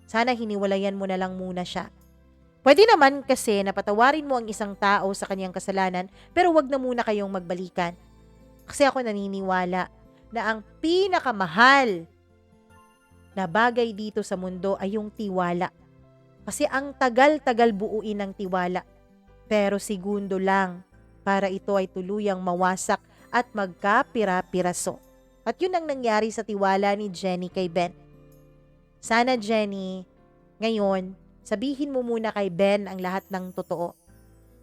sana hiniwalayan mo na lang muna siya. Pwede naman kasi na patawarin mo ang isang tao sa kanyang kasalanan pero wag na muna kayong magbalikan. Kasi ako naniniwala na ang pinakamahal na bagay dito sa mundo ay yung tiwala. Kasi ang tagal-tagal buuin ng tiwala. Pero segundo lang para ito ay tuluyang mawasak at magkapira-piraso. At yun ang nangyari sa tiwala ni Jenny kay Ben. Sana Jenny, ngayon, sabihin mo muna kay Ben ang lahat ng totoo.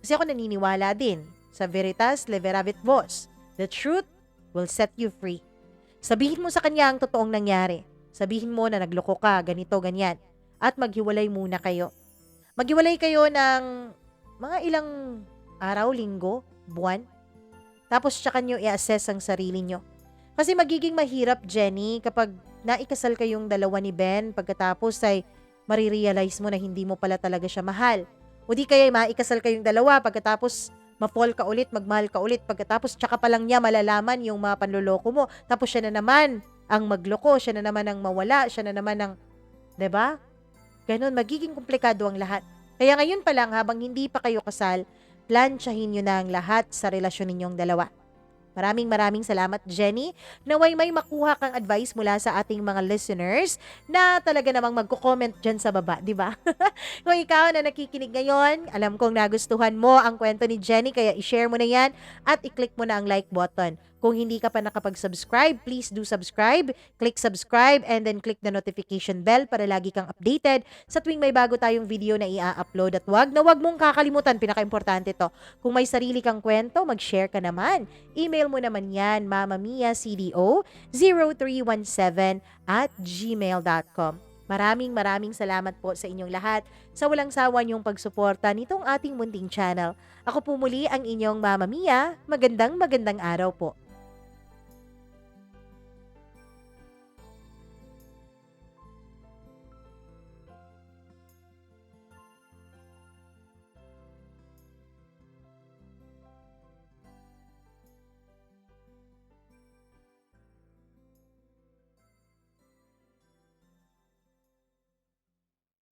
Kasi ako naniniwala din sa Veritas Leveravit Vos. The truth will set you free. Sabihin mo sa kanya ang totoong nangyari. Sabihin mo na nagloko ka, ganito, ganyan. At maghiwalay muna kayo. Maghiwalay kayo ng mga ilang araw, linggo, buwan. Tapos tsaka nyo i-assess ang sarili nyo. Kasi magiging mahirap, Jenny, kapag naikasal kayong dalawa ni Ben, pagkatapos ay marirealize mo na hindi mo pala talaga siya mahal. O di kaya maikasal kayong dalawa, pagkatapos ma-fall ka ulit, magmahal ka ulit, pagkatapos tsaka pa lang niya malalaman yung mga panloloko mo, tapos siya na naman ang magloko, siya na naman ang mawala, siya na naman ang, 'di ba? Ganon, magiging komplikado ang lahat. Kaya ngayon pa lang, habang hindi pa kayo kasal, plansyahin nyo na ang lahat sa relasyon ninyong dalawa. Maraming salamat, Jenny. Naway may makuha kang advice mula sa ating mga listeners na talaga namang magko-comment dyan sa baba, di ba? Kung ikaw na nakikinig ngayon, alam kong nagustuhan mo ang kwento ni Jenny, kaya i-share mo na yan at i-click mo na ang like button. Kung hindi ka pa nakapag-subscribe, please do subscribe. Click subscribe and then click the notification bell para lagi kang updated sa tuwing may bago tayong video na i-upload. At wag mong kakalimutan, pinaka-importante to. Kung may sarili kang kwento, mag-share ka naman. Email mo naman yan, mamamiacdo0317@gmail.com. Maraming salamat po sa inyong lahat sa walang sawa niyong pagsuporta nitong ating munting channel. Ako po muli ang inyong Mama Mia. Magandang araw po.